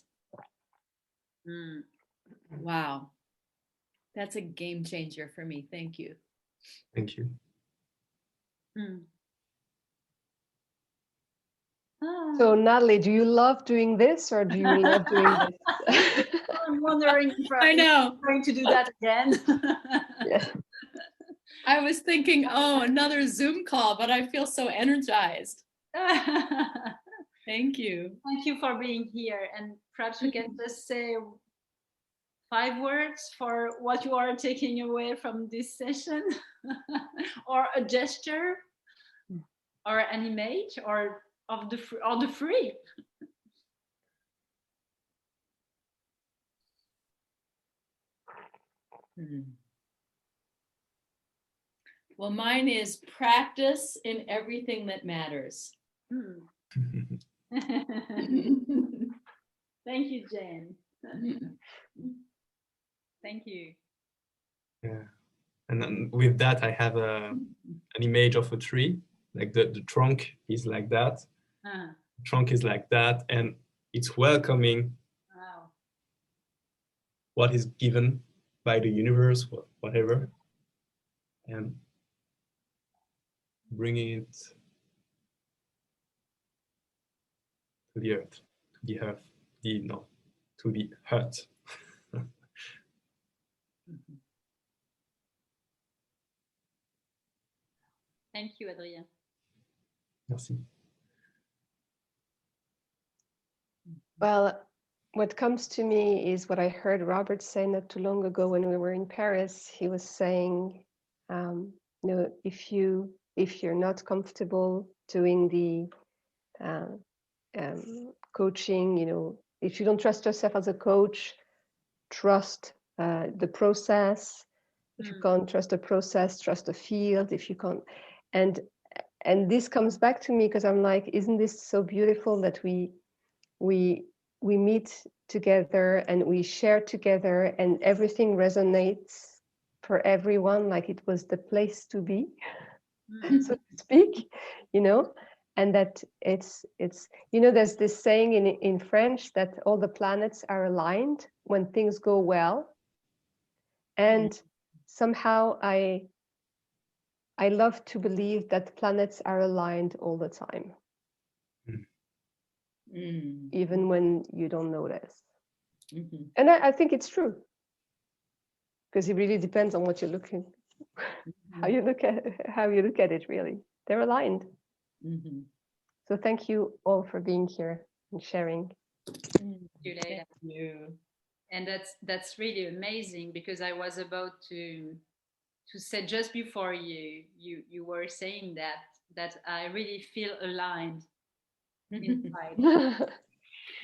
Wow. That's a game changer for me. Thank you. Thank you. So Natalie, do you love doing this or do you love doing this? I'm wondering if I know. I'm going to do that again. Yeah. I was thinking, oh, another Zoom call, but I feel so energized. Thank you. Thank you for being here. And perhaps we can just say 5 words for what you are taking away from this session, or a gesture, or an image, or of the three. Well, mine is practice in everything that matters. Thank you, Jane. Thank you. Yeah. And then with that, I have an image of a tree. Like the trunk is like that. The trunk is like that, and it's welcoming what is given by the universe, whatever, and bringing it to the earth, to the earth, to the heart. Thank you, Adrien. Merci. Well, what comes to me is what I heard Robert say not too long ago when we were in Paris. He was saying, if you're not comfortable doing the coaching, if you don't trust yourself as a coach, trust the process. If you can't trust the process, trust the field. If you can't, and this comes back to me because I'm like, isn't this so beautiful that we meet together and we share together and everything resonates for everyone, like it was the place to be, so to speak, and that it's there's this saying in French that all the planets are aligned when things go well. And somehow I love to believe that planets are aligned all the time. Even when you don't notice. And I think it's true, because it really depends on what you're looking, how you look at it. Really, they're aligned. So thank you all for being here and sharing. Thank you. And that's really amazing, because I was about to say just before you were saying that I really feel aligned inside.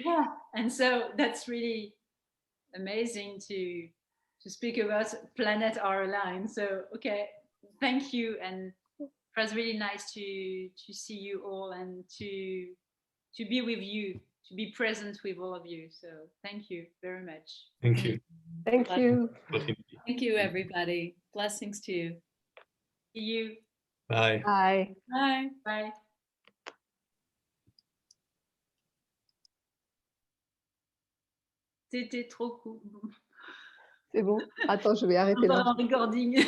Yeah, and so that's really amazing to speak about planet are aligned. So okay, thank you, and it was really nice to see you all and to be with you, to be present with all of you. So thank you very much. Thank you. Thank you. Thank you, everybody. Blessings to you. See you. Bye. Bye. Bye. Bye. C'était trop cool. C'est bon. Attends, je vais arrêter là. Recording.